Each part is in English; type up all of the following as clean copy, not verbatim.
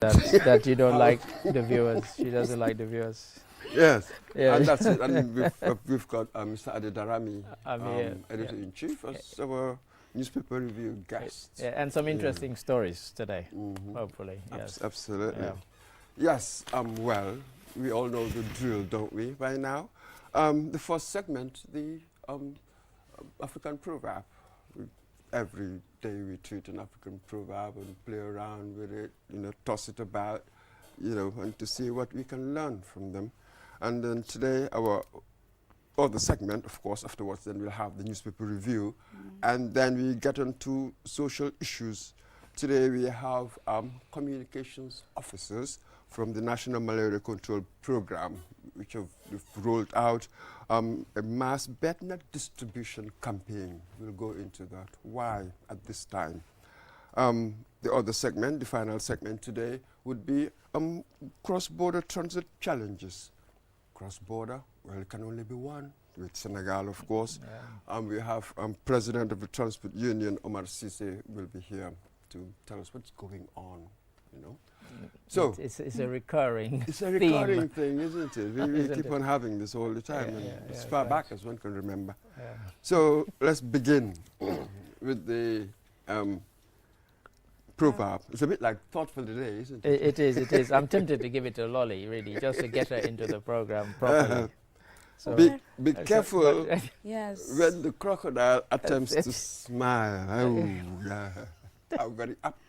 that you don't like the viewers. She doesn't like the viewers. Yes, Yeah. and that's it. And we've got Mr. Adedarami, I'm here. editor-in-chief, as our newspaper review guest. Yeah, and some interesting stories today, hopefully. Yes. Absolutely. Yeah. Yes, well, we all know the drill, don't we, by now? The first segment, the African proverb. Every day we treat an African proverb and play around with it, toss it about, and to see what we can learn from them. And then today, our other segment, of course, afterwards, then we'll have the newspaper review. And then we get into social issues. Today we have communications officers from the National Malaria Control Program, which have rolled out a mass bed net distribution campaign. We'll go into that. Why at this time? The other segment, the final segment today, would be cross-border transit challenges. Cross-border, well, it can only be one, with Senegal, of course. Yeah. We have President of the Transport Union, Omar Cisse, will be here to tell us what's going on, So it's a recurring It's a recurring thing, isn't it? We keep on having this all the time, as far back as one can remember. Yeah. So let's begin with the proverb. It's a bit like thoughtful today, isn't it? It is. I'm tempted to give it to Lolly, really, just to get her into the program properly. So be careful when the crocodile attempts to smile. Oh, yeah. I'm very apt.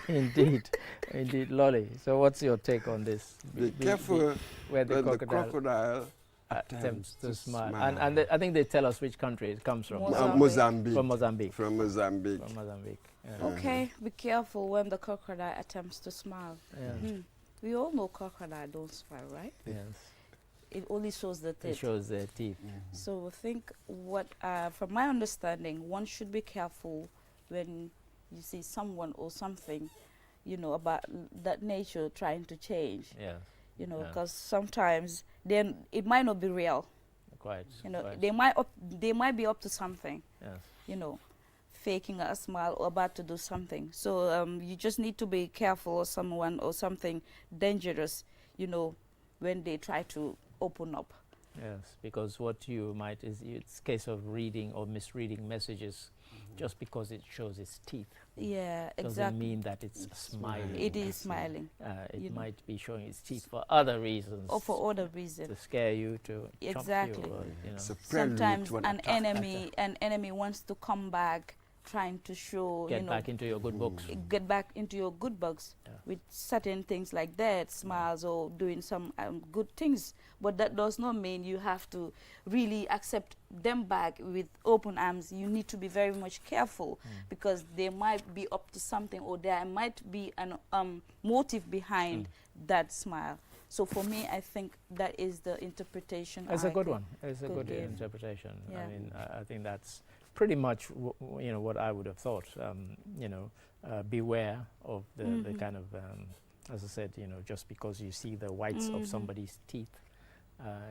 Indeed, Lolly. So what's your take on this? Be careful when the crocodile attempts to smile. And I think they tell us which country it comes from. Mozambique. From Mozambique. From Mozambique. From Mozambique. Yeah. Okay, be careful when the crocodile attempts to smile. Yeah. We all know crocodile don't smile, right? Yes. It only shows the teeth. It shows their teeth. So I think from my understanding, one should be careful when you see someone or something, about that nature trying to change. Yeah. Because sometimes then it might not be real. Quite. Quite. They might be up to something. Yes. Faking a smile or about to do something. So you just need to be careful of someone or something dangerous, when they try to open up. Yes, because what you might it's a case of reading or misreading messages just because it shows its teeth. Yeah, exactly. Doesn't mean that it's smiling. It is smiling. It might be showing its teeth for other reasons. Or for other reasons. To scare you, to exactly. chomp you. Or, Sometimes an enemy wants to come back, trying to show, get back into your good books. Get back into your good books with certain things like that, smiles or doing some good things. But that does not mean you have to really accept them back with open arms. You need to be very much careful because they might be up to something or there might be an motive behind that smile. So for me, I think that is the interpretation. It's a good one. It's a good interpretation. Yeah. I mean, I think that's pretty much what I would have thought. Beware of the kind of, as I said, just because you see the whites of somebody's teeth,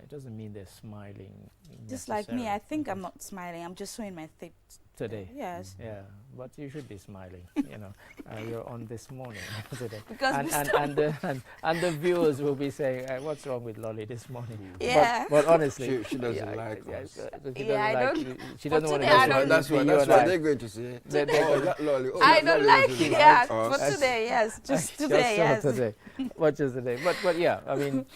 it doesn't mean they're smiling. Just like me, I think I'm not smiling. I'm just showing my teeth today. Yes. Yeah, but you should be smiling. You're on this morning today. Because and the viewers will be saying, "What's wrong with Lolly this morning?" Yeah. But honestly, she doesn't like us. She doesn't want to. That's what they're going to say. Lolly. I don't like it. Yeah, for today, yes, just today, yes. Today, but just today. But yeah, I mean,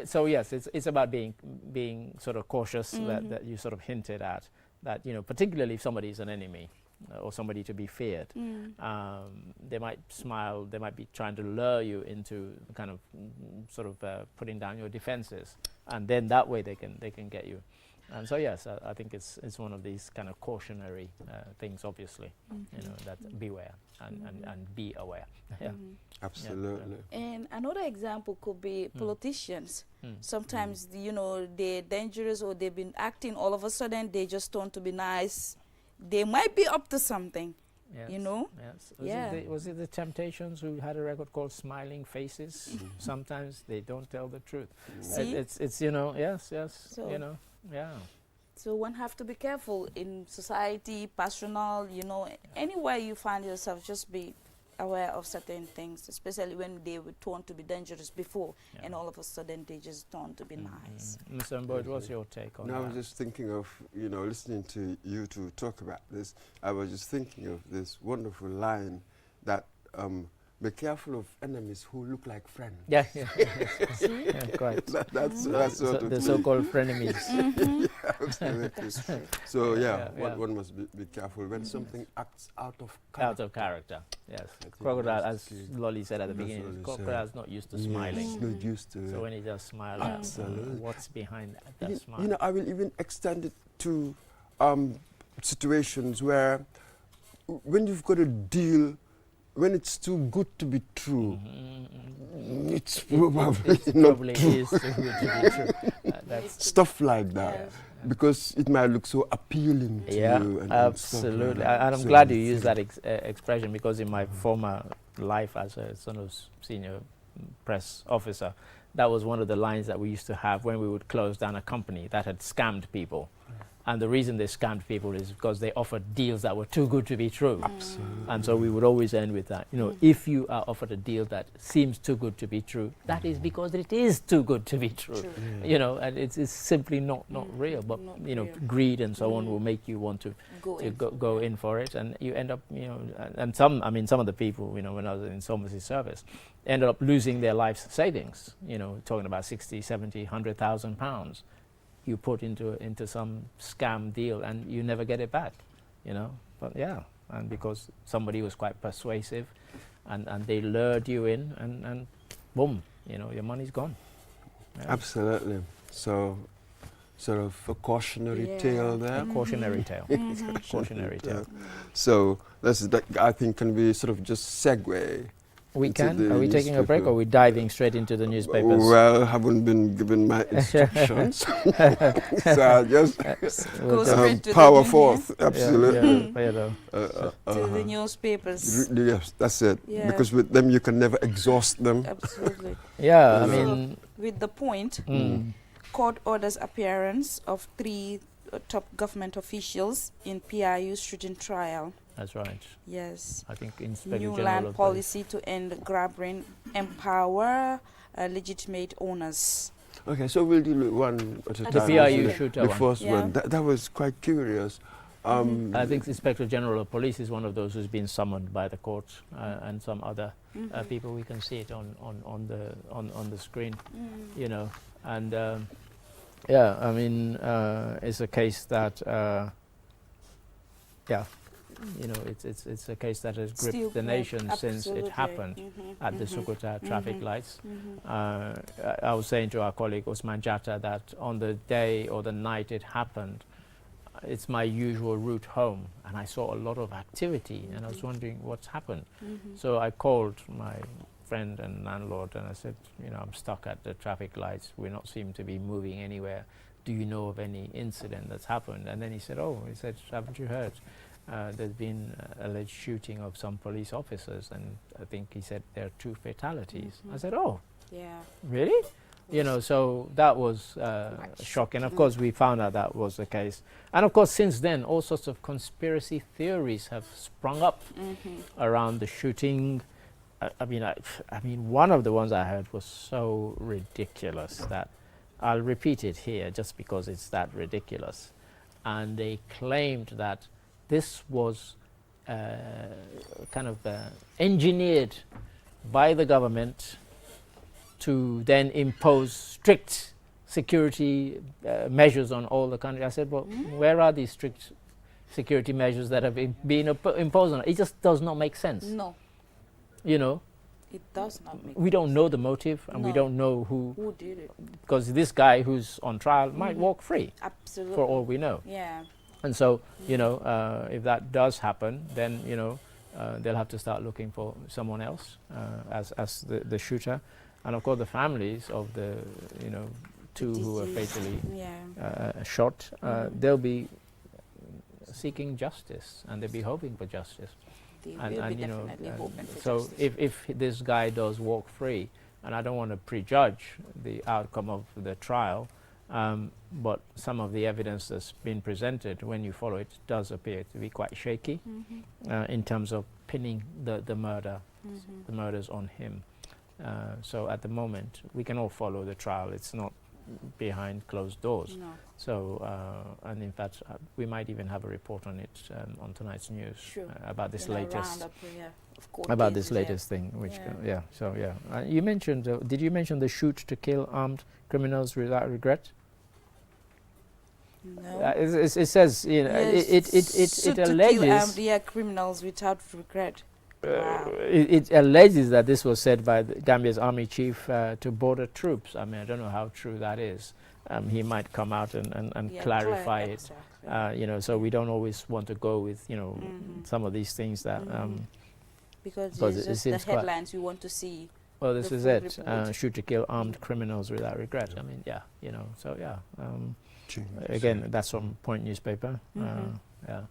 so yes, it's about being sort of cautious that you sort of hinted at. That, particularly if somebody is an enemy or somebody to be feared, they might smile, they might be trying to lure you into kind of sort of putting down your defenses, and then that way they can get you. And so yes, I think it's one of these kind of cautionary things, obviously, that beware and be aware. Yeah. Absolutely. Yeah. And another example could be politicians. Sometimes, they're dangerous or they've been acting all of a sudden, they just turn to be nice. They might be up to something, Yes. Was it the Temptations who had a record called Smiling Faces? Sometimes they don't tell the truth. It's yes. So yeah. So one have to be careful in society, personal, anywhere you find yourself, just be aware of certain things, especially when they were thought to be dangerous before, Yeah. and all of a sudden they just turn to be nice. Mr. Boyd, what's your take on Now I was that? just thinking of, listening to you two talk about this, I was just thinking of this wonderful line that, be careful of enemies who look like friends. Yeah, yeah, yeah, quite. That's So, the so-called frenemies. absolutely. That's true. So Yeah, yeah. one must be careful when something acts out of character. Out of character, yes. think Crocodile, as that's key. Lolly said at the That's beginning, what he crocodile's not used to Yes, smiling. not used to So it. when he does smile, Absolutely. what's behind that You- smile? You know, I will even extend it to situations where when you've got a deal, when it's too good to be true, it's probably It not probably true. is too good to be true. That's Stuff like that. Yes. Because it might look so appealing to yeah, you. And absolutely. stuff like that. And I'm So glad you you used think- that expression, because in my former life as a sort of senior press officer, that was one of the lines that we used to have when we would close down a company that had scammed people. And the reason they scammed people is because they offered deals that were too good to be true. Absolutely. And so we would always end with that. You know, if you are offered a deal that seems too good to be true, that is because it is too good to be true. True. You know, and it's simply not real. But, Not you know, real. greed and so on will make you want to go in for it. And you end up, you know, and some of the people, you know, when I was in insolvency service, ended up losing their life savings, you know, talking about 60, 70, 100,000 pounds. You put into some scam deal and you never get it back, you know. But yeah, and because somebody was quite persuasive, and they lured you in, and boom, you know, your money's gone. Yeah. Absolutely. So, sort of a cautionary Yeah. tale there. Cautionary tale. Cautionary tale. So that I think can be sort of just segue. We into can. the Are we taking a break, or newspaper. are we diving straight into the newspapers? Well, haven't been given my instructions, so I'll just Go straight to the power new- forth. Yeah, Absolutely. yeah, you know. to the newspapers. Yes, that's it. Yeah. Because with them you can never exhaust them. Absolutely. Yeah, I So- mean, With the point, mm, court orders appearance of 3 top government officials in PIU shooting trial. that's right. Yes. I think Inspector New General land of Police. policy to end grabbing, empower legitimate owners. Okay, so we'll deal with one at a The time. PIU isn't it? shooter The one. first Yeah. one. That was quite curious. I think Inspector General of Police is one of those who's been summoned by the court, and some other people. We can see it on the screen, you know. And yeah, I mean, it's a case that, yeah, you know, it's a case that has gripped Still the nation since it absolutely. happened at the Sukuta traffic lights. I was saying to our colleague Osman Jatta that on the day or the night it happened, it's my usual route home, and I saw a lot of activity, and I was wondering what's happened. So I called my friend and landlord, and I said, you know, I'm stuck at the traffic lights. We not seem to be moving anywhere. Do you know of any incident that's happened? And then he said, haven't you heard? There's been alleged shooting of some police officers, and I think he said there are 2 fatalities. I said, oh, Yeah. really? You know, so that was shocking. Of course, we found out that was the case. And of course, since then, all sorts of conspiracy theories have sprung up around the shooting. I mean, one of the ones I heard was so ridiculous that I'll repeat it here just because it's that ridiculous. And they claimed that this was kind of engineered by the government to then impose strict security measures on all the country. I said, well, where are these strict security measures that have been imposed on it? It just does not make sense. No, You know, it does not make we don't know the motive, and we No. don't know who, Who did it? because this guy who's on trial might walk free Absolutely. for all we know. Yeah. And so, you know, if that does happen, then, you know, they'll have to start looking for someone else as the shooter. And of course, the families of the, you know, 2 who were fatally shot, they'll be seeking justice, and they'll be hoping for justice. They And will be you know, definitely hoping for so justice. if this guy does walk free, and I don't want to prejudge the outcome of the trial, but some of the evidence that's been presented, when you follow it, does appear to be quite shaky in terms of pinning the murder, the murders on him. So at the moment, we can all follow the trial. It's not behind closed doors. No. So, and in fact, we might even have a report on it on tonight's news about this latest. About this latest thing, which so you mentioned. Did you mention the shoot to kill armed criminals without regret? No. It says, you know, yes, it alleges. To kill criminals without regret. Wow. It alleges that this was said by Gambia's army chief to border troops. I mean, I don't know how true that is. He might come out and clarify it. Exactly. You know, so we don't always want to go with, you know, some of these things that. Because it it's just the headlines you want to see. Well, this is it. Shoot to kill armed criminals without regret. I mean, yeah, you know, so yeah. Again, that's from Point newspaper. Yeah.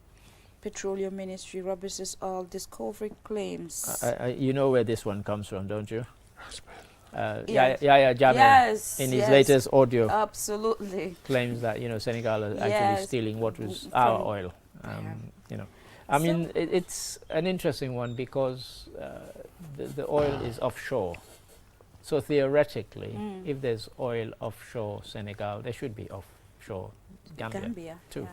Petroleum Ministry rubbishes all discovery claims. You know where this one comes from, don't you? Yes. Jammeh in his latest audio absolutely claims that, you know, Senegal is actually stealing what was our oil. You know, I mean, it's an interesting one because the oil is offshore. So theoretically, if there's oil offshore Senegal, there should be offshore Gambia too.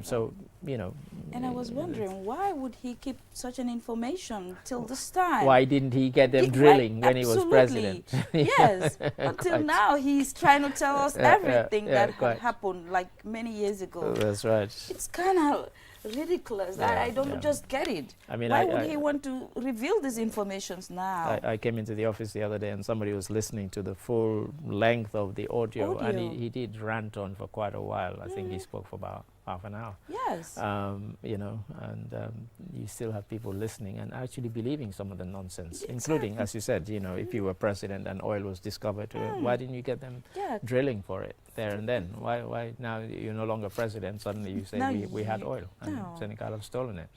So, you know. And I was wondering, why would he keep such an information till this time? Why didn't he get them drilling when he was president? Yes. Until now, he's trying to tell us everything that had happened like many years ago. That's right. It's kind of ridiculous. I don't just get it. I mean, why would he want to reveal these informations now? I came into the office the other day and somebody was listening to the full length of the audio. And he did rant on for quite a while. I think he spoke for about half an hour. Yes. You know, and you still have people listening and actually believing some of the nonsense, including, as you said, you know, if you were president and oil was discovered, why didn't you get them drilling for it there and then? Why now you're no longer president, suddenly you say we had oil and Senegal have stolen it?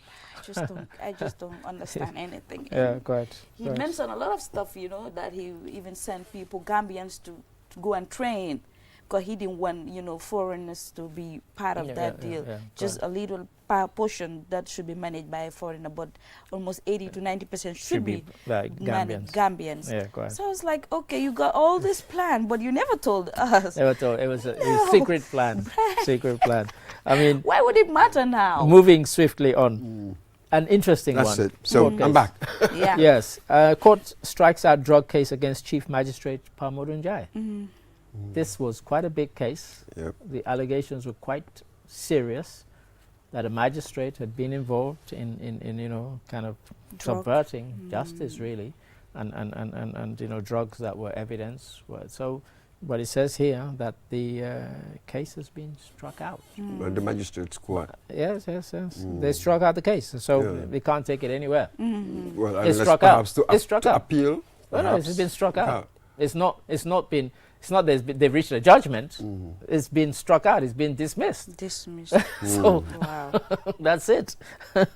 I just don't understand anything. Yeah, quite. He mentioned a lot of stuff, you know, that he even sent people, Gambians, to go and train, because he didn't want, you know, foreigners to be part of that deal. Just a little portion that should be managed by a foreigner, but almost 80 to 90% should be like Gambians. Yeah, quite. So I was like, okay, you got all this plan, but you never told us. Never told. It was a secret plan. Secret plan. I mean, why would it matter now? Moving swiftly on. An interesting one. That's it. So I'm back. Yes. Court strikes out drug case against Chief Magistrate Parmodun Jai. This was quite a big case. The allegations were quite serious, that a magistrate had been involved in you know, kind of subverting justice, really, and you know, drugs that were evidence. So, but it says here that the case has been struck out. The magistrate's court. Yes. They struck out the case, so we can't take it anywhere. Well, it's struck out. It's struck out. Appeal. No, it's been struck out. It's not they've reached a judgment. It's been struck out. It's been dismissed. So that's it.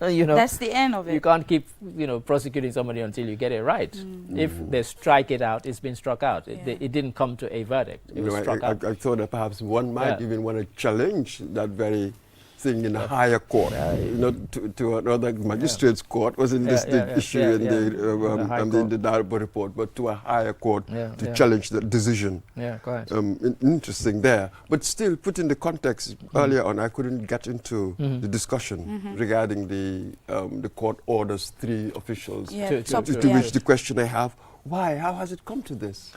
You know, that's the end of it. You can't keep, you know, prosecuting somebody until you get it right. If they strike it out, it's been struck out. It didn't come to a verdict. It was struck out. I thought that perhaps one might even want to challenge that very thing in a higher court, not to another magistrate's court. Wasn't this the issue in the Darbo report, but to a higher court to challenge the decision. Yeah, quite. Interesting there. But still, put in the context, earlier on, I couldn't get into the discussion regarding the court orders 3 officials. To which the question I have, why? How has it come to this?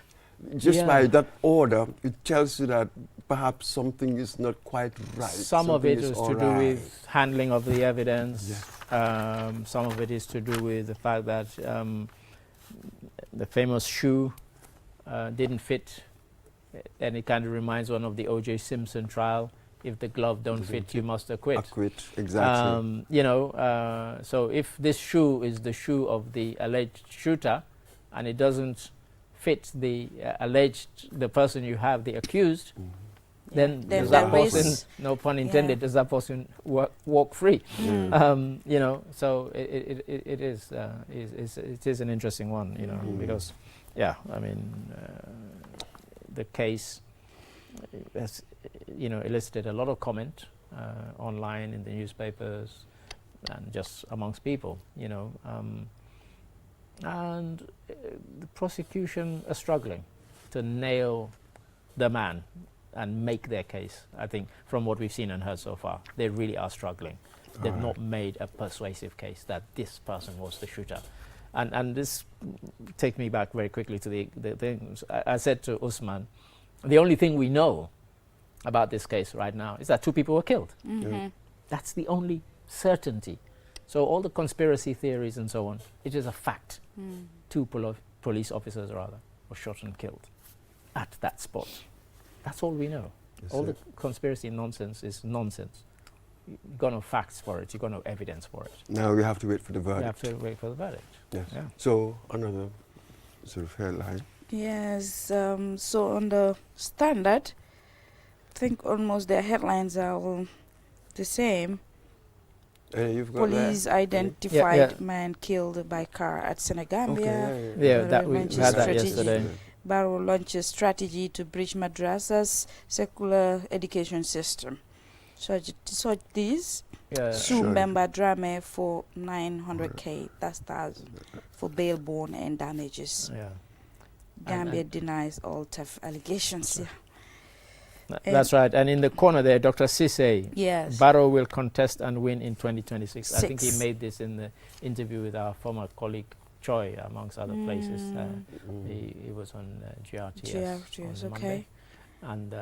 Just by that order, it tells you that perhaps something is not quite right. Some of it is to do with handling of the evidence. Some of it is to do with the fact that the famous shoe didn't fit, and it kind of reminds one of the O.J. Simpson trial. If the glove don't fit, you must acquit. Acquit, exactly. You know, so if this shoe is the shoe of the alleged shooter, and it doesn't fit the the person you have, the accused, then does that person, no pun intended, does that person walk free? You know, so it is an interesting one, you know, because, I mean, the case has, you know, elicited a lot of comment online in the newspapers. and just amongst people, you know. And the prosecution are struggling to nail the man and make their case. I think from what we've seen and heard so far, they really are struggling. They've not made a persuasive case that this person was the shooter. And this takes me back very quickly to the things. I said to Usman, the only thing we know about this case right now is that 2 people were killed. That's the only certainty. So all the conspiracy theories and so on, it is a fact. 2 police officers, rather, were shot and killed at that spot. That's all we know. All the conspiracy nonsense is nonsense. You've got no facts for it. You've got no evidence for it. Now we have to wait for the verdict. You have to wait for the verdict. Yes. Yeah. So another sort of headline. Yes, so on the Standard, I think almost their headlines are all the same. You've got Police identified man killed by car at Senegambia. That we had that yesterday. Barrow launches strategy to bridge madrasas secular education system. So these sue member Drame for 900K, that's thousand, for bail bond and damages. Gambia denies all tough allegations. That's right. And in the corner there, Dr. Sisse, yes, Barrow will contest and win in 2026. I think he made this in the interview with our former colleague Choi, amongst other places. He was on GRTS on Monday. And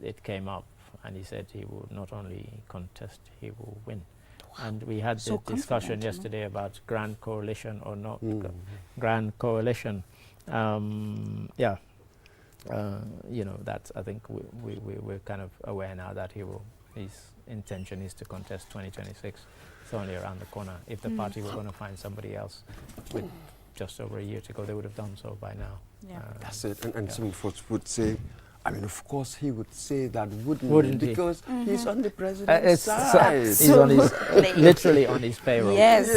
it came up, and he said he will not only contest, he will win. And we had the discussion yesterday about Grand Coalition or not Grand Coalition. You know, that I think we're kind of aware now that his intention is to contest 2026. It's only around the corner. If the party were going to find somebody else with just over a year to go, they would have done so by now. That's it. And some folks would say, I mean, of course he would say that, wouldn't he? Because he's on the president's side. He's on his, literally on his payroll. Yes.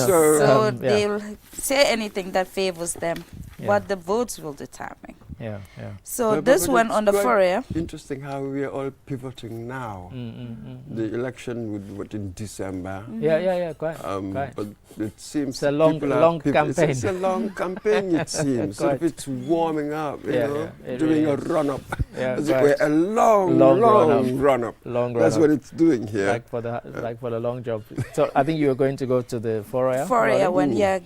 So they'll say anything that favors them, what the votes will determine. So this one on the Fourier. Interesting how we are all pivoting now. The election would in December. Quite. But it seems it's a long campaign. It's a long campaign, it seems. So if it's warming up, you know, doing a run-up. As it were, a long run-up. That's what it's doing here. Like for the long job. So I think you were going to go to the Fourier. Fourier one, The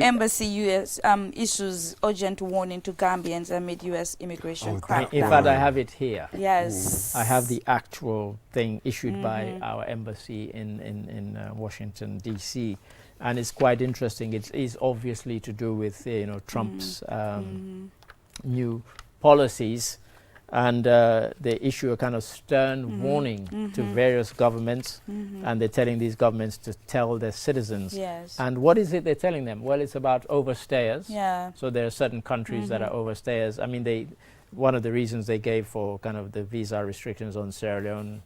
Embassy U.S. Issues urgent warning to Gambians amid U.S. immigration crackdown. In fact, I have it here. Yes. I have the actual thing issued by our embassy in Washington, D.C., and it's quite interesting. It is obviously to do with Trump's new policies, and they issue a kind of stern warning to various governments, and they're telling these governments to tell their citizens. Yes. And what is it they're telling them? Well, it's about overstayers. Yeah. So there are certain countries that are overstayers. I mean, one of the reasons they gave for kind of the visa restrictions on Sierra Leone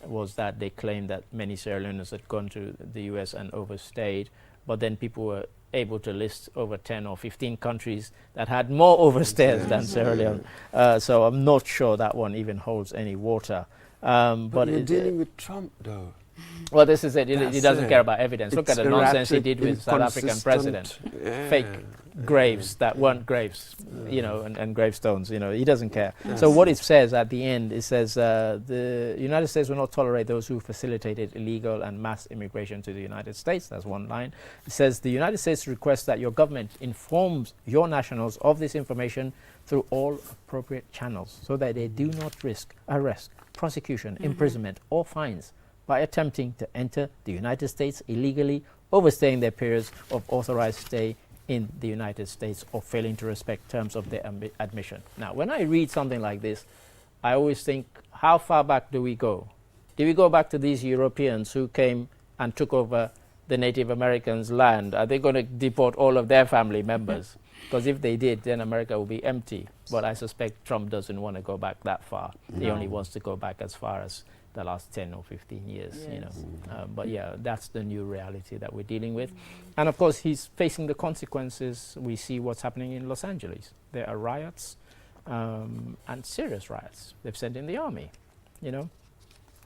was that they claimed that many Sierra Leoneans had gone to the US and overstayed, but then people were able to list over 10 or 15 countries that had more overstayers than Sierra Leone. So I'm not sure that one even holds any water. But you're dealing with Trump, though. Well, this is it. He doesn't care about evidence. Look at the nonsense he did with South African president. Fake graves that weren't graves, and gravestones. He doesn't care. So what it says at the end, it says the United States will not tolerate those who facilitated illegal and mass immigration to the United States. That's one line. It says the United States requests that your government informs your nationals of this information through all appropriate channels so that they do not risk arrest, prosecution, imprisonment, or fines by attempting to enter the United States illegally, overstaying their periods of authorized stay in the United States, or failing to respect terms of their admission. Now, when I read something like this, I always think, how far back do we go? Do we go back to these Europeans who came and took over the Native Americans' land? Are they going to deport all of their family members? Because if they did, then America will be empty. But I suspect Trump doesn't want to go back that far. He only wants to go back as far as the last 10 or 15 years, but that's the new reality that we're dealing with. And of course, he's facing the consequences. We see what's happening in Los Angeles. There are riots, and serious riots. They've sent in the army,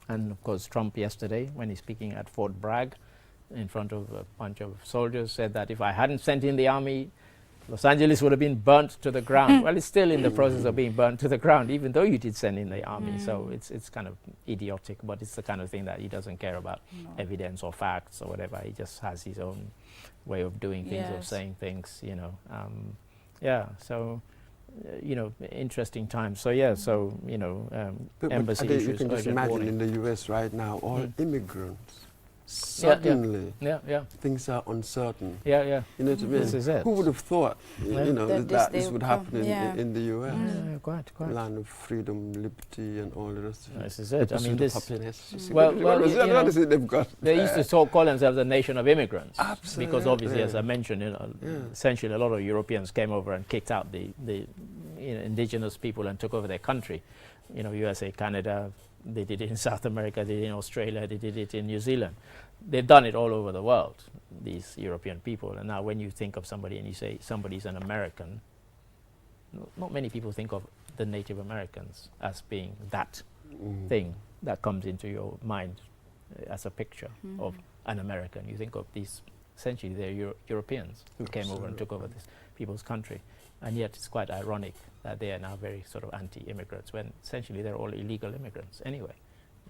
And of course, Trump yesterday, when he's speaking at Fort Bragg, in front of a bunch of soldiers, said that if I hadn't sent in the army, Los Angeles would have been burnt to the ground. Well, it's still in the process of being burnt to the ground, even though you did send in the army. So it's kind of idiotic, but it's the kind of thing that he doesn't care about evidence or facts or whatever. He just has his own way of doing things, of saying things, you know. So, you know, interesting times. So, so, you know, embassy but issues, you can just urgent imagine warning. in the US right now, all immigrants. Suddenly, things are uncertain. You know what I mean? This is it. Who would have thought, you know, that this would happen in the US? Quite. Land of freedom, liberty, and all the rest of it. This is it. I mean, this. Happiness. Well, you know, they've got. They used to call themselves a nation of immigrants. Absolutely. Because obviously, as I mentioned, you know, essentially a lot of Europeans came over and kicked out the you know, indigenous people and took over their country. You know, USA, Canada, they did it in South America, they did it in Australia, they did it in New Zealand. They've done it all over the world, these European people. And now when you think of somebody and you say somebody's an American, not many people think of the Native Americans as being that thing that comes into your mind as a picture of an American. You think of these, essentially they're Europeans who came over and took over this people's country. And yet it's quite ironic that they are now very sort of anti-immigrants when essentially they're all illegal immigrants anyway.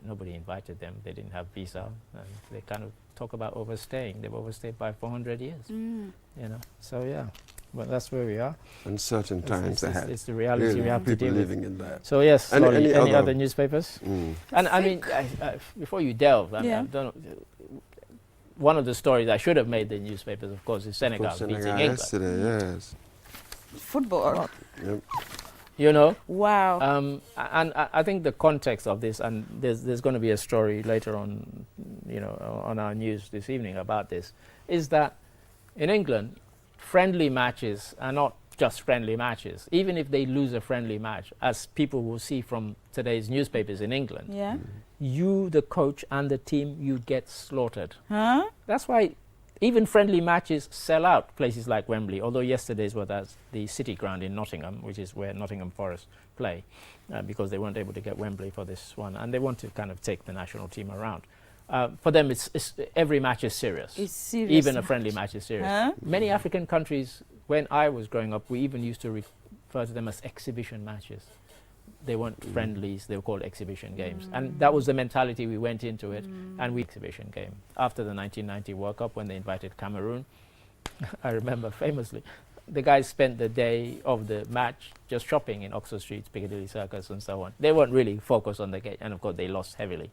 Nobody invited them, they didn't have visa, and they kind of talk about overstaying. They've overstayed by 400 years, you know. So yeah, but that's where we are. Uncertain times ahead. It's the reality really, we have to deal with. living in that. So yes, any other other newspapers? And I mean, before you delve, I don't know, one of the stories I should have made the newspapers, of course, is Senegal beating England. Yesterday, yes. Football. Yep. You know? Wow. And I think the context of this, and there's going to be a story later on, you know, on our news this evening about this, is that in England, friendly matches are not just friendly matches. Even if they lose a friendly match, as people will see from today's newspapers in England, you, the coach, and the team, you get slaughtered. That's why even friendly matches sell out places like Wembley, although yesterday's was at the City Ground in Nottingham, which is where Nottingham Forest play, because they weren't able to get Wembley for this one, and they want to kind of take the national team around. For them, it's every match is serious. It's serious. Even a friendly match is serious. Many African countries, when I was growing up, we even used to refer to them as exhibition matches. They weren't friendlies, they were called exhibition games. And that was the mentality we went into it, and we exhibition game. After the 1990 World Cup, when they invited Cameroon, I remember famously, the guys spent the day of the match just shopping in Oxford Street, Piccadilly Circus and so on. They weren't really focused on the game, and of course they lost heavily.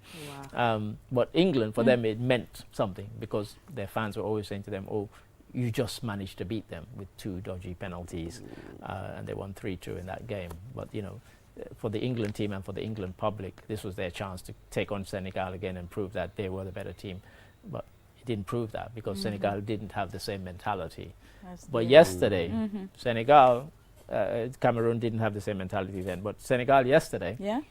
Wow. But England, for them, it meant something, because their fans were always saying to them, oh, you just managed to beat them with 2 dodgy penalties, and they won 3-2 in that game. But, you know, for the England team and for the England public, this was their chance to take on Senegal again and prove that they were the better team. But it didn't prove that, because Senegal didn't have the same mentality. But yesterday, Senegal, Cameroon didn't have the same mentality then, but Senegal yesterday,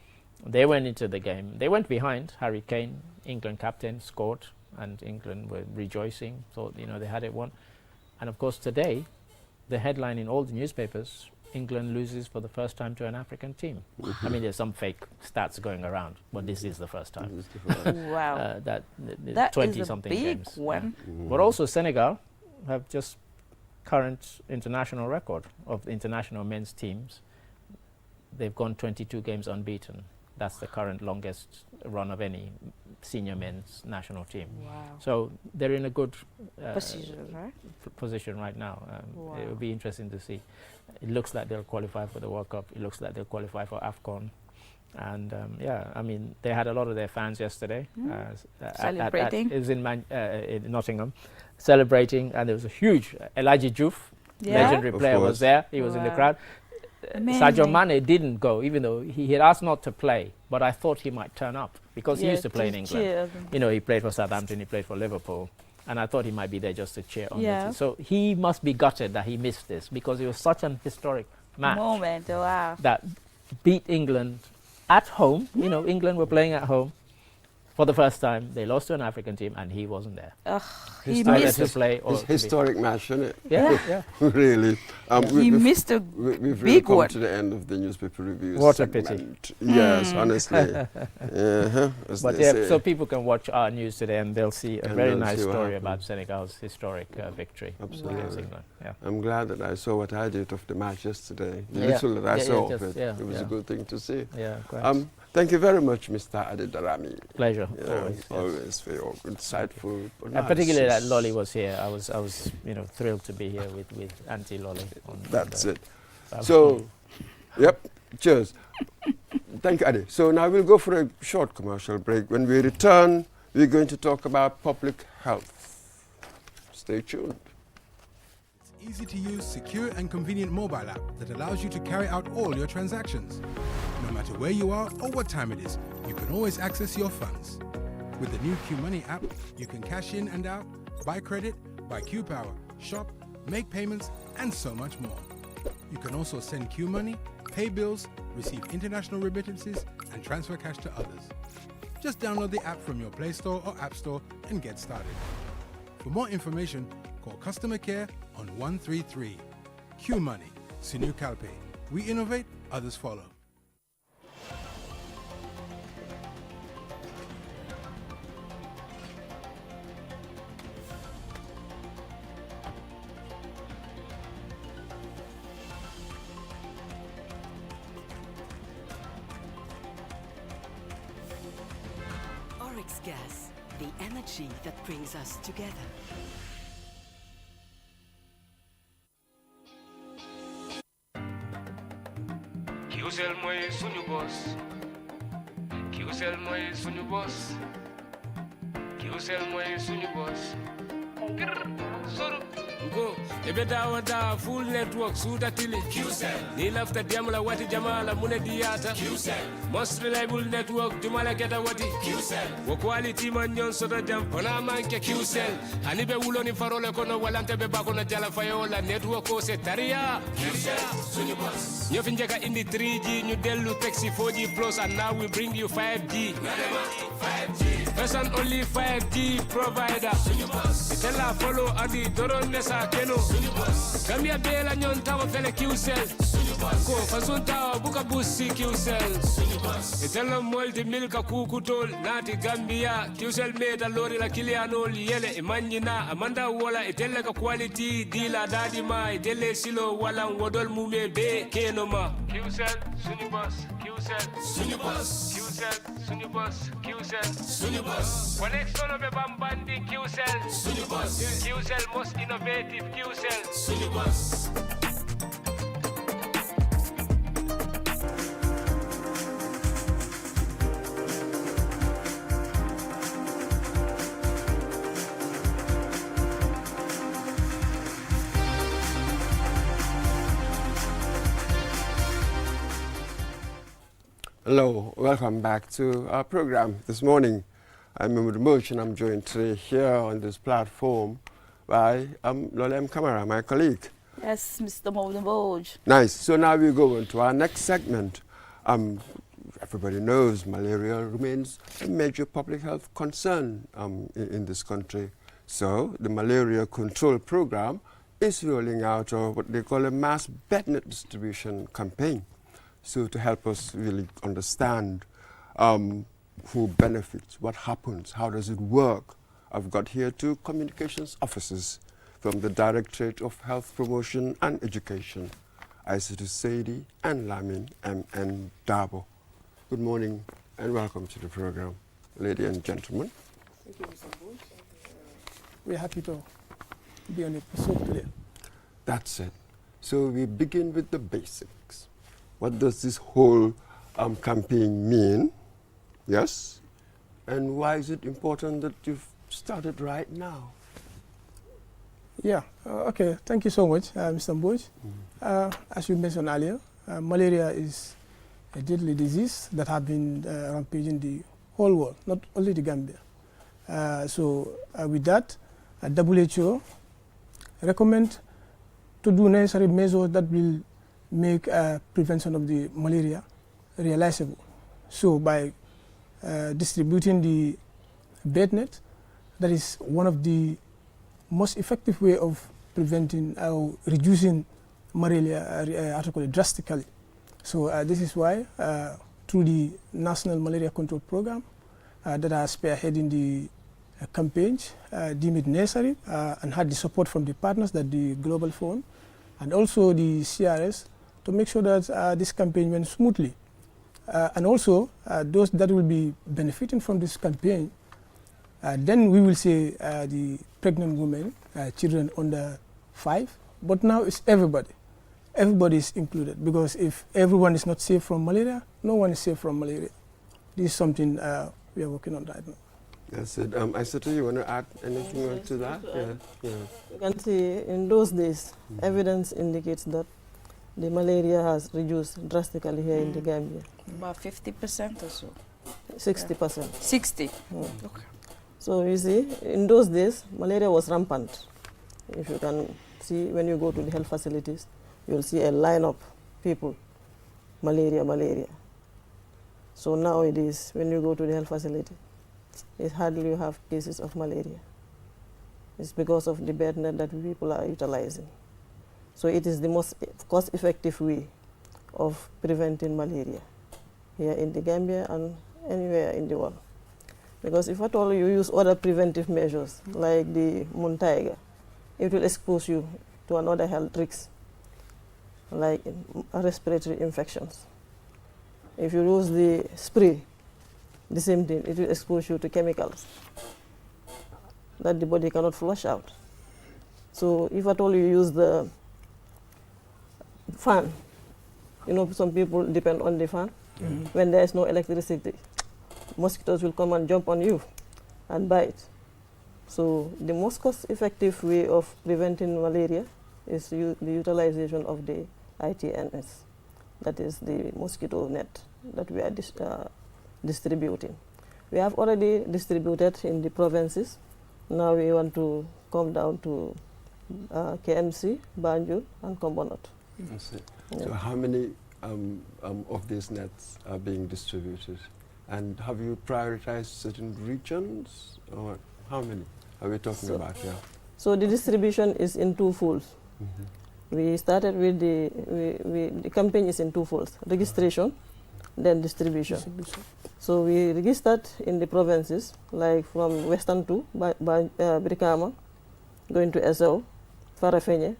they went into the game. They went behind. Harry Kane, England captain, scored, and England were rejoicing, thought, you know, they had it won. And of course today, the headline in all the newspapers, England loses for the first time to an African team. I mean, there's some fake stats going around, but this is the first time. Wow. That that 20-something is a big games. one. But also Senegal have just current international record of international men's teams. They've gone 22 games unbeaten. That's the current longest run of any senior men's national team. Wow. So they're in a good Position, right? position right now. Wow. It will be interesting to see. It looks like they'll qualify for the World Cup. It looks like they'll qualify for AFCON. And yeah, I mean, they had a lot of their fans yesterday. Celebrating. It was in Nottingham, celebrating, and there was a huge Elijah Diouf, legendary Of player, course. was there. He was in the Wow. crowd. Amazing. Sadio Mane didn't go, even though he had asked not to play, but I thought he might turn up, because he used to play in England. cheer. You know, he played for Southampton, he played for Liverpool, and I thought he might be there just to cheer on the Yeah. team. So he must be gutted that he missed this, because it was such an historic match Moment. Wow. that beat England at home. You know, England were playing at home, for the first time, they lost to an African team, and he wasn't there. He Either missed to play or It's to be- historic match, isn't it? Yeah, yeah. Really. He missed a We've really big come one. to the end of the newspaper review What a pity. segment. Yes, honestly. As But they yeah, say. so people can watch our news today, and they'll see a And very they'll nice see what story happened. about Senegal's historic victory Absolutely. against England. Yeah. I'm glad that I saw what I did of the match yesterday. The Yeah. little that I Yeah, saw yeah, of just- it, yeah, it was a yeah. good thing to see. Yeah, great. Thank you very much, Mr. Adedarami. Pleasure. You know, Always. Yes. always for your insightful And particularly that analysis. Lolly was here. I was thrilled to be here with Auntie Lolly. That's it. So, yep, cheers. Thank you, Adi. So now we'll go for a short commercial break. When we return, we're going to talk about public health. Stay tuned. Easy to use, secure and convenient mobile app that allows you to carry out all your transactions. No matter where you are or what time it is, you can always access your funds. With the new Q Money app, you can cash in and out, buy credit, buy Q Power, shop, make payments, and so much more. You can also send Q Money, pay bills, receive international remittances, and transfer cash to others. Just download the app from your Play Store or App Store and get started. For more information, call customer care on 133. Q Money, Sinu Calpe. We innovate, others follow. Oryx gas, the energy that brings us together. QCell mooy suñu boss QCell mooy suñu boss QCell mooy suñu boss soro go ebe dawa da full network suda tili QCell ni lafta diamla wati jamala mune diata QCell most reliable network jumala geta wati QCell wo quality man nyon soto jam ona manke QCell hani be wuloni farole kono walante be bakono jala fayola network ko se taria QCell suñu boss ñofi njeka indi 3G ñu delu taxi 4G plus and now we bring you 5G 5G first and only 5G provider suñu boss itela follow adi doron nesa keno suñu boss Gambia bela nyon tawo fele QCell suñu boss ko fasunta buka busi QCell suñu boss itela moldi milka kukutol nati Gambia QCell meta lori la kiliano yele imanyina amanda wala itela ka quality dila dadi ma itele silo wala wodol mume be keno ma QCell suñu boss QCell suñu boss QCell suñu boss QCell suñu boss connection be bambandi QCell suñu boss QCell most innovative QCell suñu boss Hello, welcome back to our program this morning. I'm Mahmoud Moch and I'm joined today here on this platform by Lolem Kamara, my colleague. Yes, Mr. Moudenboj. Nice. So now we go on to our next segment. Everybody knows malaria remains a major public health concern in this country. So the malaria control program is rolling out what they call a mass bed net distribution campaign. So to help us really understand who benefits, what happens, how does it work, I've got here two communications officers from the Directorate of Health Promotion and Education, Aissatou Saidi and Lamin M.N. Dabo. Good morning and welcome to the program, ladies and gentlemen. Thank you, Mr. Bush. We're happy to be on episode today. That's it. So we begin with the basics. What does this whole campaign mean? Yes? And why is it important that you've started right now? Yeah, okay. Thank you so much, Mr. Bush. As you mentioned earlier, malaria is a deadly disease that has been rampaging the whole world, not only the Gambia. With that, WHO recommend to do necessary measures that will make prevention of the malaria realizable. So by distributing the bed net. That is one of the most effective way of preventing or reducing malaria article drastically. So this is why through the National Malaria Control Program that are spearheading the campaigns, deemed it necessary and had the support from the partners, that the Global Fund and also the CRS, to make sure that this campaign went smoothly. And also those that will be benefiting from this campaign, then we will say the pregnant women, children under 5, but now it's everybody. Everybody is included, because if everyone is not safe from malaria, no one is safe from malaria. This is something we are working on right now. That's it. Isata, you want to add anything to that? Yeah. You can see in those days, evidence indicates that the malaria has reduced drastically here in the Gambia. About 50% or so. 60%. 60. Okay. So you see, in those days, malaria was rampant. If you can see, when you go to the health facilities, you'll see a line of people, malaria, malaria. So nowadays, when you go to the health facility, it's hardly you have cases of malaria. It's because of the bed net that people are utilizing. So it is the most cost-effective way of preventing malaria here in the Gambia and anywhere in the world. Because if at all you use other preventive measures, like the Montaiga, it will expose you to another health risk, like respiratory infections. If you use the spray, the same thing, it will expose you to chemicals that the body cannot flush out. So if at all you use the fan, you know, some people depend on the fan. When there is no electricity, mosquitoes will come and jump on you and bite. So the most cost-effective way of preventing malaria is the utilization of the ITNS, that is the mosquito net that we are distributing. We have already distributed in the provinces. Now we want to come down to KMC, Banjul, and Kombonot. Yeah. So how many of these nets are being distributed? And have you prioritized certain regions, or how many are we talking about here? So the distribution is in two folds. We started with the campaign is in two folds: registration, then distribution. So we registered in the provinces, like from Western to Brikama, going to Esau, Farafenye,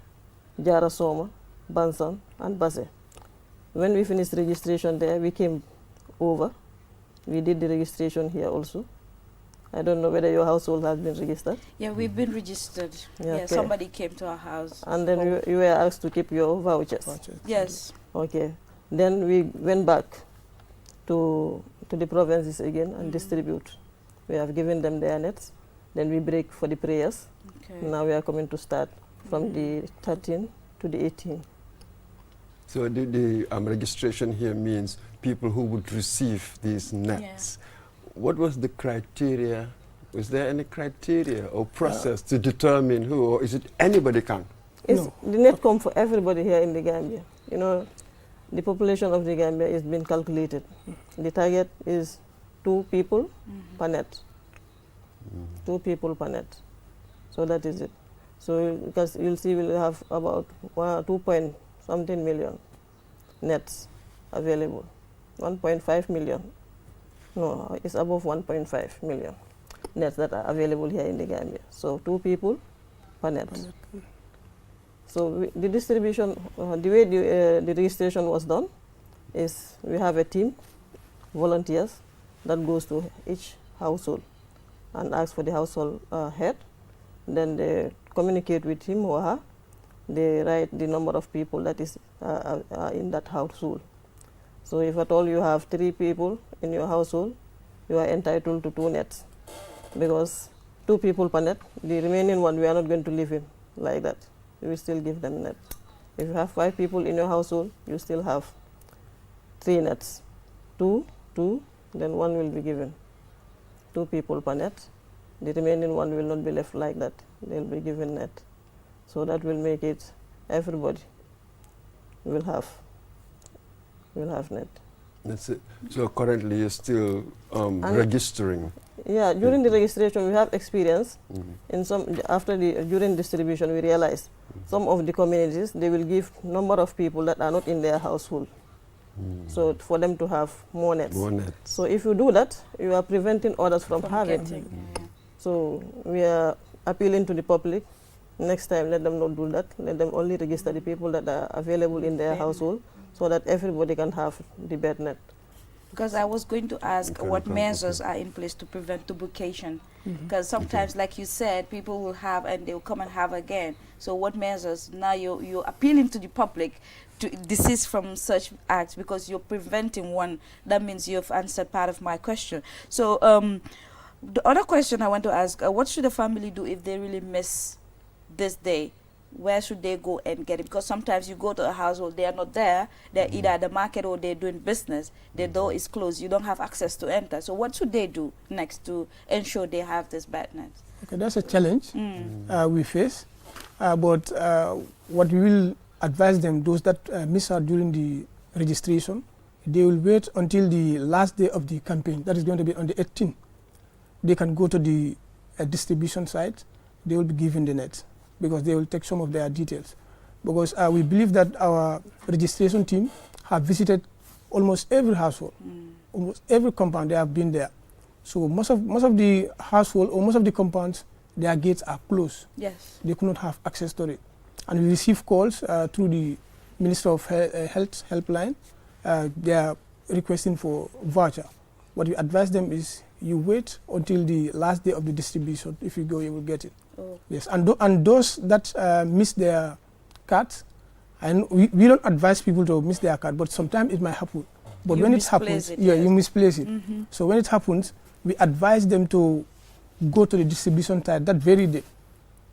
Jarasoma, Bansan, and Basse. When we finished registration there, we came over. We did the registration here also. I don't know whether your household has been registered. Yeah, we've been registered. Yeah, okay. Somebody came to our house. And then you were asked to keep your vouchers. Yes. Okay. Then we went back to the provinces again and distribute. We have given them their nets. Then we break for the prayers. Okay. Now we are coming to start from the 13 to the 18. So the registration here means people who would receive these nets. Yeah. What was the criteria? Was there any criteria or process to determine who, or is it anybody can? No. The net come for everybody here in the Gambia. You know, the population of the Gambia is being calculated. The target is 2 people per net. 2 people per net. So that is it. So because you'll see we'll have about 2.something million nets available. 1.5 million. No, it's above 1.5 million nets that are available here in the Gambia. So 2 people per net. So the distribution, the way the registration was done is we have a team, volunteers, that goes to each household and asks for the household head. Then they communicate with him or her. They write the number of people that is in that household. So if at all you have 3 people in your household, you are entitled to 2 nets, because 2 people per net. The remaining one, we are not going to leave him like that. We will still give them nets. If you have 5 people in your household, you still have 3 nets. 2, then 1 will be given. 2 people per net. The remaining one will not be left like that. They will be given net. So that will make it everybody will have net. That's it. So currently you're still registering. Yeah, during the registration we have experience. Mm-hmm. In some during distribution we realize some of the communities they will give number of people that are not in their household. So for them to have more nets. So if you do that, you are preventing others from having. So we are appealing to the public. Next time, let them not do that. Let them only register the people that are available in their household, so that everybody can have the bed net. Because I was going to ask what measures are in place to prevent duplication. Because sometimes, like you said, people will have and they will come and have again. So what measures? Now you're appealing to the public to desist from such acts because you're preventing one. That means you've answered part of my question. So the other question I want to ask, what should the family do if they really miss this day? Where should they go and get it? Because sometimes you go to a household, they are not there. They're either at the market or they're doing business. The door is closed. You don't have access to enter. So what should they do next to ensure they have this bed net? Okay, that's a challenge we face. But what we will advise them, those that miss out during the registration, they will wait until the last day of the campaign. That is going to be on the 18th. They can go to the distribution site. They will be given the net, because they will take some of their details. Because we believe that our registration team have visited almost every household, almost every compound. They have been there. So most of the household or most of the compounds, their gates are closed. Yes. They could not have access to it. And we receive calls through the Minister of Health helpline. They are requesting for voucher. What we advise them is you wait until the last day of the distribution. If you go, you will get it. Oh. Yes, and those that miss their cards, and we don't advise people to miss their card, but sometimes it might happen. But when it happens, you misplace it. So when it happens, we advise them to go to the distribution site that very day,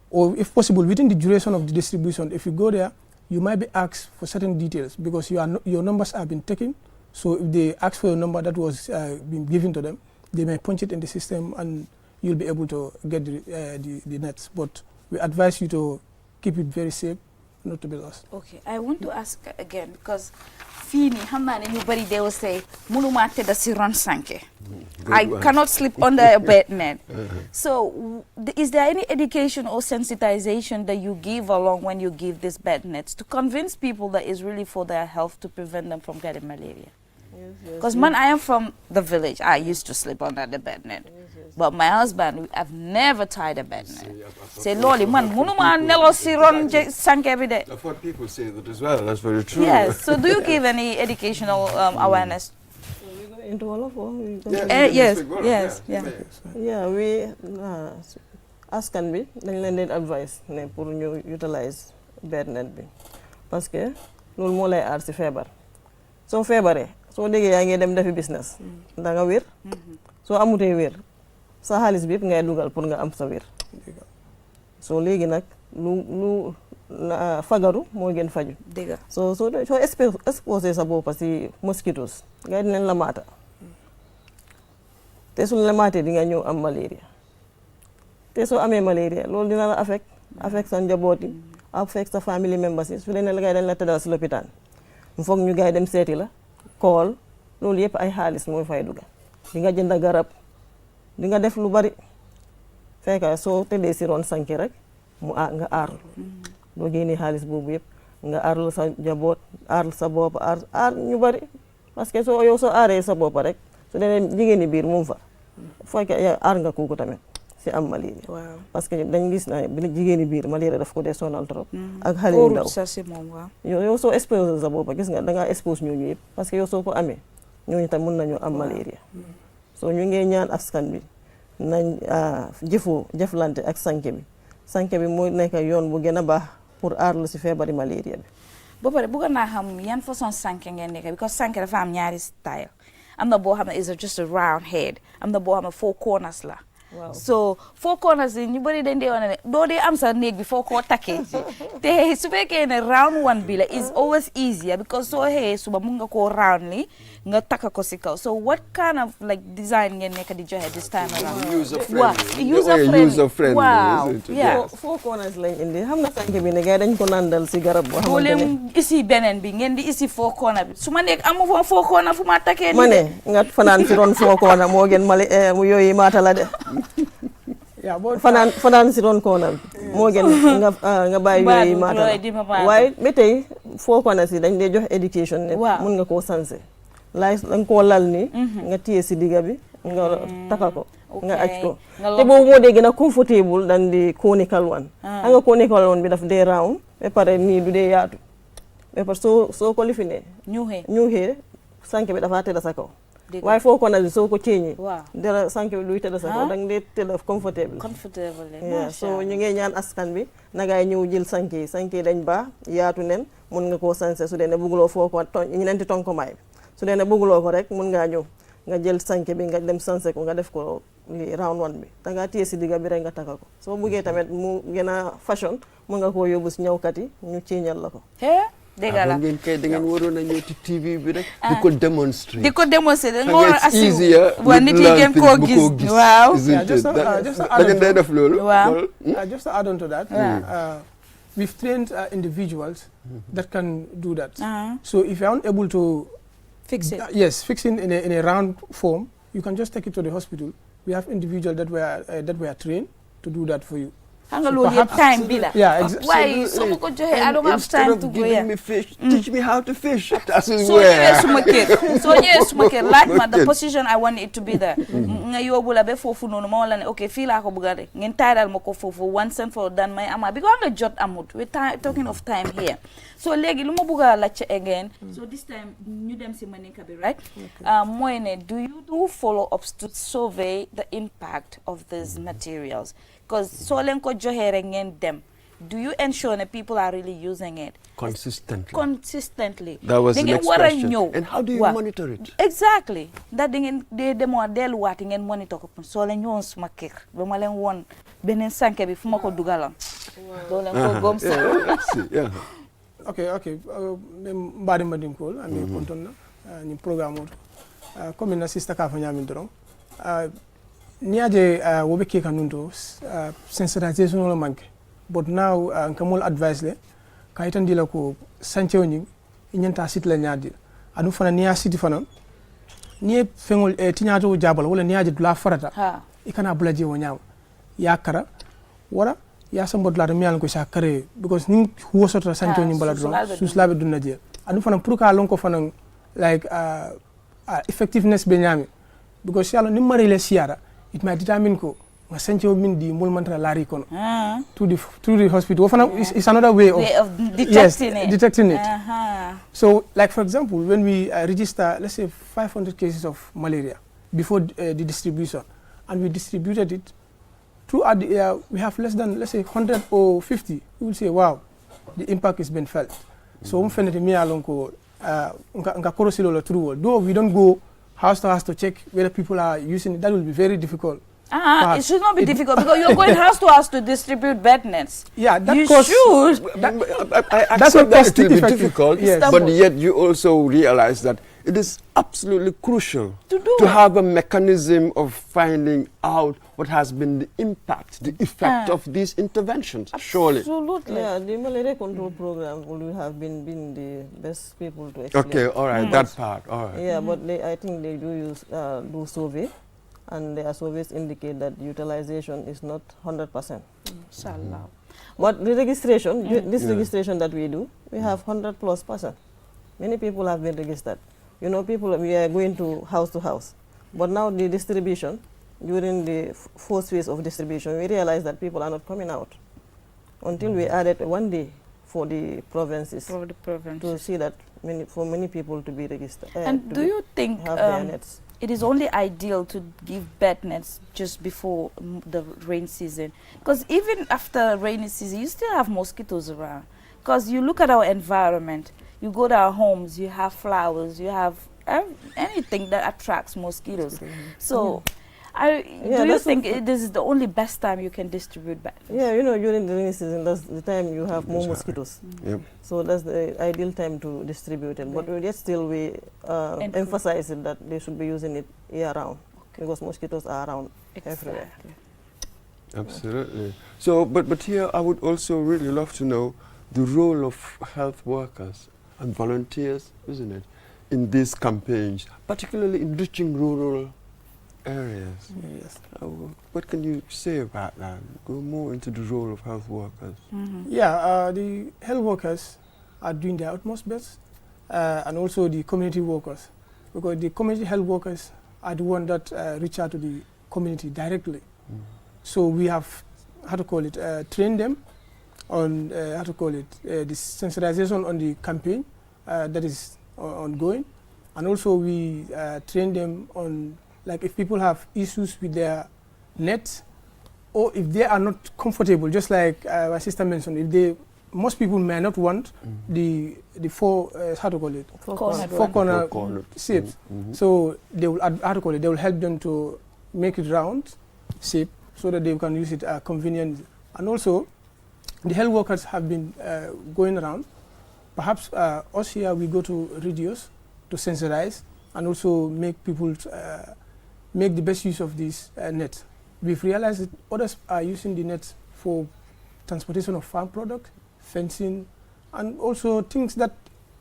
or if possible within the duration of the distribution. If you go there, you might be asked for certain details because your numbers have been taken. So if they ask for a number that was been given to them, they may punch it in the system and you'll be able to get the nets. But we advise you to keep it very safe, not to be lost. Okay, I want to ask again, because Fini, anybody they will say, Muluma teda si ron sanke. I cannot sleep under a bed net. So is there any education or sensitization that you give along when you give these bed nets to convince people that it's really for their health to prevent them from getting malaria? Because man, I am from the village. I used to sleep under the bed net. But my husband, I've never tied a bed net. Say, Loli, man, munuma nelo si ron sank every day. That's what people say that as well. That's very true. Yes. So do you give any educational awareness? Into all of all? Yes. Yeah, we as can be, dañ leen di advice ne pour ñu utilize bed net bi parce que loolu moo lay aar si feebar. Soo feebaree soo déggee yaa ngi dem defi business da nga wér. Soo amutee wér sa xaalis bi yëpp ngay dugal pour nga am sa wér. Soo léegi nag lu fagaru moo gën faju. soo exposé sa bopp si mosquitoes ngay dinañ la maata te su la maatee di nga ñëw am malaria te soo amee malaria loolu dina la affect sa njaboot yi affect sa family members yi su dee ne la ngay dañ la tëddal si lopitaan mu foog ñu gaay dem seeti la kool loolu yëpp ay xaalis mooy fay duga di nga jënd garab di nga def lu bari fekk soo tëddee si ron sanki rek nga aar doo génnee xaalis boobu yëpp nga aarlu sa njaboot aar sa bopp aar ñu bari parce que yow soo aaree sa bopp rek su dee jigéeni biir moom fa fekk aar nga kooku tamit si am malaria. Parce que dañ gis na jigéeni biir malaria daf ko dee sonal trop. ak xale yu ndaw yow soo exposé sa bopp gis nga dangaa expose ñooñu yëpp parce que yow soo ko amee ñooñu tam mën nañoo am malaria. So ñu ngi ñaan askan bi nañ jëflante ak sanke bi mooy nekk yoon bu gën a baax pour aar la si feebari malaria bi. ba pare bëgg naa xam yan façon sanke ngeen nekk because sanke dafa am ñaari style am na boo xam ne is just a round head am na boo xam ne 4 corners la Wow. So 4 corners yi ñu bari dañ dee wane ne doo dee am sa néeg bi foo koo takkee ci te su fekkee ne round one bi la is always easier because soo xëyee suba mun nga koo round li nga takka ko si kaw. So what kind of like design ngeen nekk di joxe this time around? User friendly. Wow. Yeah. 4 corners lañ indi xam nga sànq bi ne gars dañ ko nandal si garab boo boo xamante ne leen isi beneen bi ngeen di isi 4 corner bi su ma nekk amu fa 4 corner fu ma takkee ma ne nga fanaan si ron 4 corner moo gën mali mu yooyu maata la de Yeah, but fanaan si ron corner bi moo gën nga bàyyi yooyu maata la waaye ba tey 4 corners yi dañ dee jox éducation ne mun nga koo sanse laay danga koo lal ni nga téye si digga bi nga taka ko nga aj ko te boobu moo dee gën a comfortable dan di conical one xam nga conical one bi daf dee round ba pare nii du dee yaatu ba pare soo ko lifine ñuuxee sànq bi dafa tëdd sa kaw waaye 4 corners bi soo ko ceeñee dara sànq bi luy tëdd sa kaw danga dee tëdd comfortable so ñu ngi ñaan askan bi nagaay ñëw jël sànq yi dañ baax yaatu nen mun nga koo sanse su dee ne bëgguloo foo ko ñeneenti tonkomaay bi su dee ne bëgguloo ko rek mun ngaa ñëw nga jël sànke bi nga dem sanse ko nga def ko li round one bi da ngaa téye si digga bi rek nga taka ko soo buggee tamit mu gën a fashion mun nga koo yóbbu si ñawkat yi ñu ceeñal la ko dégg la ngeen kay da ngeen waroon a ñëw ci TV bi rek di ko démontrer nga war a assi wa nit yi ngeen koo gis waaw da ngeen day def loolu waaw just to add on to that we've trained individuals that can do that so if you're unable to fix it. Yes, fixing in a round form. You can just take it to the hospital. We have individuals that were trained to do that for you. Time yeah, why so I don't have time to go giving me fish, teach me how to fish. That's so yes, like the position I want it to be there. You will be for no more than okay, feel like obugade. Ngin tired moko for once and for done my ama because on the jot amut. We're talking of time here. So legi lumo buga lache again. So this time new dem si manika be right. Moene, do you do follow-ups to survey the impact of these materials? Because so lenko johereng them. Do you ensure that people are really using it consistently? That was the next question. And how do you monitor it? Exactly. That they demo del watting and monitor ko so len yon smaker. Be malen won benen sanke bi fuma ko dugalam. Do len ko gom sa. Yeah. Okay. Mbadi madim ko ami konton na ni programme comme na sista ka fa nyami doron. Niaje wobe ke kanundo sensitization wala manke. But now kamol advice le kaitan dila ko sancho ni nyanta sit la nyaadi anu fana niya siti fana ni fengol tiñaato jabal wala niaje dula farata ikana bulaje wo nyam yakara wala ya sambod la mi ko sa kare because ni wosoto sancho ni bala dron suslabe dunna je anu fana pour ka lon ko fana like effectiveness be nyami because yalla ni mari le siara it might determine ko ma sancho min di mul mantra lari kono to the hospital is another way of detecting it. So like for example when we register let's say 500 cases of malaria before the distribution and we distributed it throughout the year we have less than let's say 100 or 50 we will say wow the impact has been felt. So fenete mi alon ko nga korosilo lo true though we don't go house to house to check whether people are using it. That will be very difficult. It should not be difficult because you're going house to house to distribute bed nets. Yeah, that you should. I accept that it will be difficult, yes. But yet you also realize that it is absolutely crucial to have a mechanism of finding out what has been the impact, the effect of these interventions. Surely. Absolutely. Yeah, the malaria control program will have been the best people to explain. Okay, all right, that part, all right. Yeah, but I think they do use do survey. And their surveys indicate that utilization is not 100%. But the registration, this registration that we do, we have 100+%. Many people have been registered. You know, we are going to house. But now the distribution, during the first phase of distribution, we realized that people are not coming out until we added 1 day for the provinces. To see that for many people to be registered. And do you think it is only ideal to give bed nets just before the rain season? Because even after rainy season, you still have mosquitoes around. Because you look at our environment, you go to our homes, you have flowers, you have anything that attracts mosquitoes. So Do you think this is the only best time you can distribute bat? Yeah, you know, during the rainy season, that's the time you have more Exactly. mosquitoes. Yep. So that's the ideal time to distribute it. But yet still we emphasize it that they should be using it year-round, because mosquitoes are around everywhere. Absolutely. So, but here I would also really love to know the role of health workers and volunteers, isn't it, in these campaigns, particularly in reaching rural areas. Yes. What can you say about that? Go more into the role of health workers. Yeah, the health workers are doing their utmost best, and also the community workers, because the community health workers are the ones that reach out to the community directly. So we have, trained them on, the sensitization on the campaign that is ongoing. And also we train them on, like, if people have issues with their nets, or if they are not comfortable, just like my sister mentioned, most people may not want the four corner shapes. So they will they will help them to make it round shape so that they can use it conveniently. And also the health workers have been going around. Perhaps us here, we go to radios to sensitize and also make people make the best use of these nets. We've realized that others are using the nets for transportation of farm products, fencing, and also things that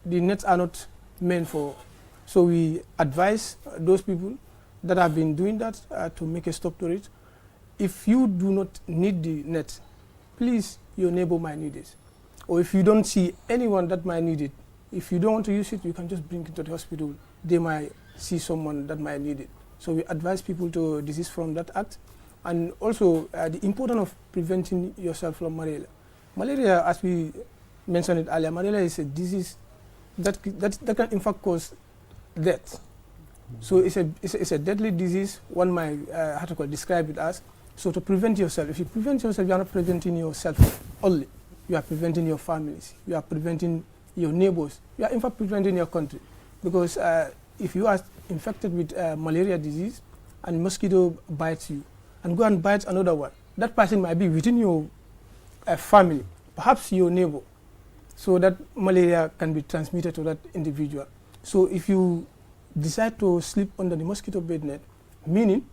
the nets are not meant for. So we advise those people that have been doing that to make a stop to it. If you do not need the net, please, your neighbor might need it. Or if you don't see anyone that might need it, if you don't want to use it, you can just bring it to the hospital. They might see someone that might need it. So we advise people to desist from that act. And also the importance of preventing yourself from malaria. Malaria, as we mentioned it earlier, malaria is a disease that can in fact cause death. So it's a deadly disease. One might describe it as. So to prevent yourself, if you prevent yourself, you are not preventing yourself only. You are preventing your families. You are preventing your neighbors. You are in fact preventing your country. Because if you are infected with malaria disease and mosquito bites you and go and bite another one, that person might be within your family, perhaps your neighbor. So that malaria can be transmitted to that individual. So if you decide to sleep under the mosquito bed net, meaning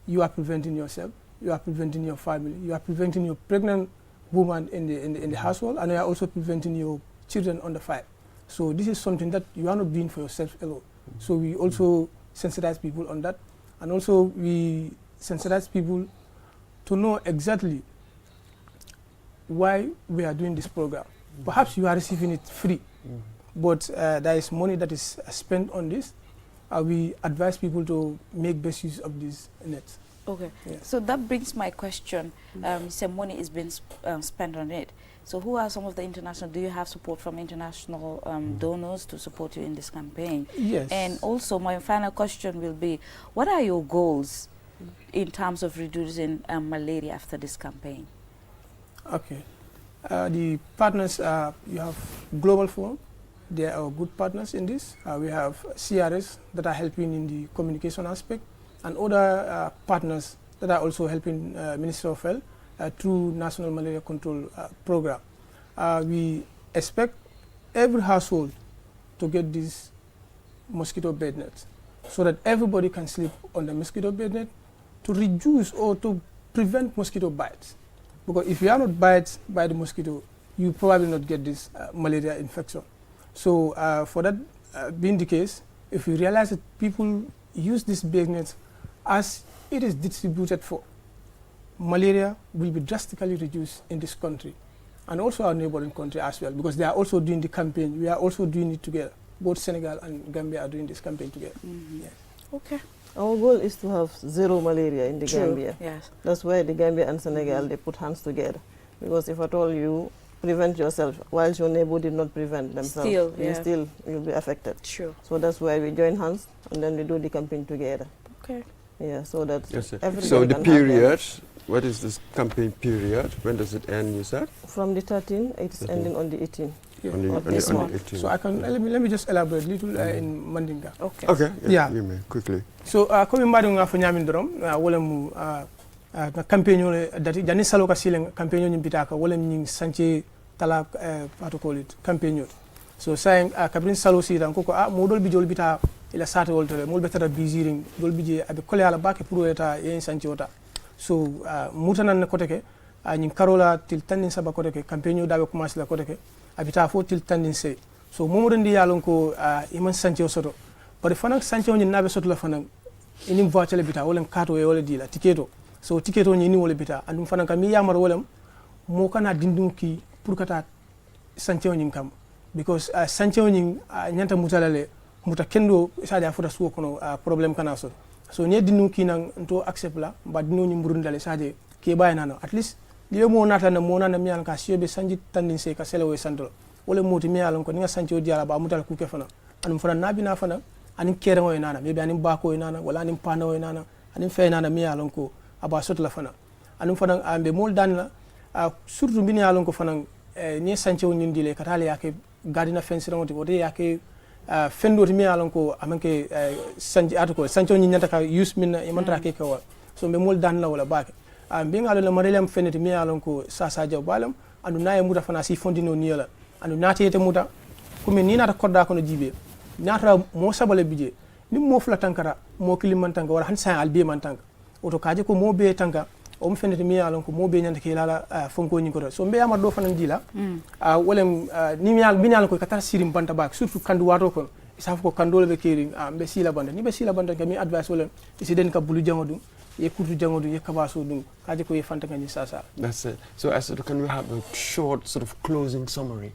you are preventing yourself, you are preventing your family, you are preventing your pregnant woman in the household, and you are also preventing your children under 5. So this is something that you are not doing for yourself alone. So we also sensitize people on that, and also we sensitize people to know exactly why we are doing this program. Perhaps you are receiving it free, but there is money that is spent on this. We advise people to make best use of these nets. Okay, so that brings my question. Some money is being spent on it. So who are some of the international, do you have support from international donors to support you in this campaign? Yes. And also my final question will be, what are your goals in terms of reducing malaria after this campaign? Okay. The partners, you have Global Forum. They are good partners in this. We have CRS that are helping in the communication aspect, and other partners that are also helping Ministry of Health through National Malaria Control Program. We expect every household to get this mosquito bed net so that everybody can sleep on the mosquito bed net to reduce or to prevent mosquito bites. Because if you are not bitten by the mosquito, you probably not get this malaria infection. So for that being the case, if we realize that people use this bed net as it is distributed for, malaria will be drastically reduced in this country, and also our neighboring country as well, because they are also doing the campaign. We are also doing it together. Both Senegal and Gambia are doing this campaign together. Yes. Okay. Our goal is to have zero malaria in the Gambia. Yes. That's why the Gambia and Senegal, they put hands together. Because if at all you prevent yourself, whilst your neighbor did not prevent themselves, you'll be affected. Sure. So that's why we join hands and then we do the campaign together. Okay. Yeah, so that everybody So the can period, what is this campaign period? When does it end, you said? From the 13th, it's ending on the 18th. Yeah. On the Okay, 18th. So I can let me just elaborate little in Mandinka. Okay. Okay. Yeah. You may quickly. So comme mbaɗi nga fo ñamin dorom wala mu campaign ole dati jani salo ka silen campaign ñim bitaka wala ñing sanche tala protocol campaign so saying kabrin salo si dan koko modol bi jol bita ila sata woltore mol betara biziring dol bije abe kole ala bake pour eta yen sanche ota so mutanan ko teke ñing karola til tanin saba ko teke campaign dabe commencer la ko teke abita fo til tanin se so momo ndi yalon ko iman sanche soto bari fana sanche ñin nabe soto la fana ini voiture bita wala kato e wala dila tiketo so tiketo ñini wala bita andum fana kam mi yamar wala mo kana dindum ki pour kata sanche ñin kam because sanche ñin ñanta mutalale muta kendo sadi afuta suwo kono problem kana so ne dindum ki nan to accept la ba dindum ñi mburundale sadi ke bayina at least libe mo nata na mo nana mi an ka siyobe sanji tandin se ka selewo sandolo wala moti mi alon ko ni nga sanche o diala ba mutal ku ke fana andum fana nabina fana anin kere ngoy nana maybe anin bako nana wala anin pana ngoy nana anin fe nana mi alon ko aba sot la fana anum fana ambe mol dan la surtout bini alon ko fana ni sanche woni ndile katale yake gardina fence ronti wote yake fendo mi alon ko amanke sanche atko sanche woni nyanta ka use min e mantra ke ko so be mol dan la wala bake ambe ngalo la marelem fenete mi alon ko sa jaw balam andu naye muta fana si fondino niyola andu natete muta kumi ni nata kodda kono jibe nata mo sabale bije ni mo fula tankara mo kiliman tanka wala han sa albi man tanka oto kaje ko mo be tanka o mo fenete mi alon ko mo be nyanta ke lala fonko ni ko so mbe amar do fanan dila wala ni mi alon ko kata sirim banta bak surtout kandu wato kon isaf ko kandole be keri mbe sila banda ni be sila banda kam mi advice wala isiden ka bulu jangodu ye kurtu jangodu ye kabaso dum kaje ko ye fanta ngani sasa. That's it. So I said, can we have a short sort of closing summary?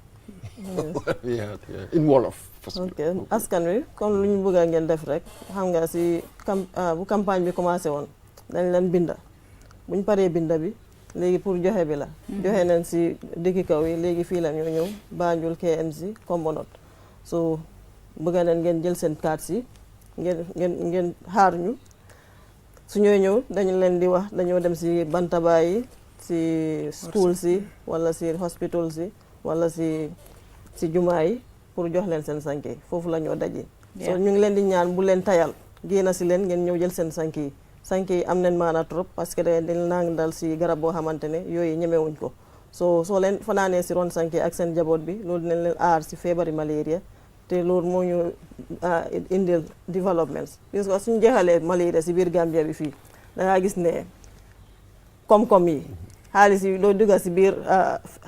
Yeah, in Wolof. ok askan wi comme lu ñu bëgg ngeen def rek xam nga si bu campagne bi commencé woon dañ leen binda buñ paree binda bi léegi pour joxe bi la joxe nañ si dëkki kaw yi léegi fii la ñoo ñëw Banjul KMC Kombonot so bëgg nañ ngeen jël seen carte si ngeen xaar ñu su ñooy ñëw dañu leen di wax dañoo dem si bantaba yi si school si wala si hospital si wala si jumaa yi pour jox leen seen sanké foofu la ñoo daje so ñu ngi leen di ñaan bu leen tayal génn si leen ngeen ñëw jël seen sanké yi am nañ maana trop parce que dañ nang dal si garab boo xamante ne yooyu ñemewuñ ko soo leen fanaanee si ron sanké ak seen jaboot bi loolu dinañ leen aar si feebari malaria te loolu moo ñu indil developments parce que suñu jeexalee malaria si biir Gambia bi fii da ngaa gis ne koom-koom yi xaalis yi doo dugal si biir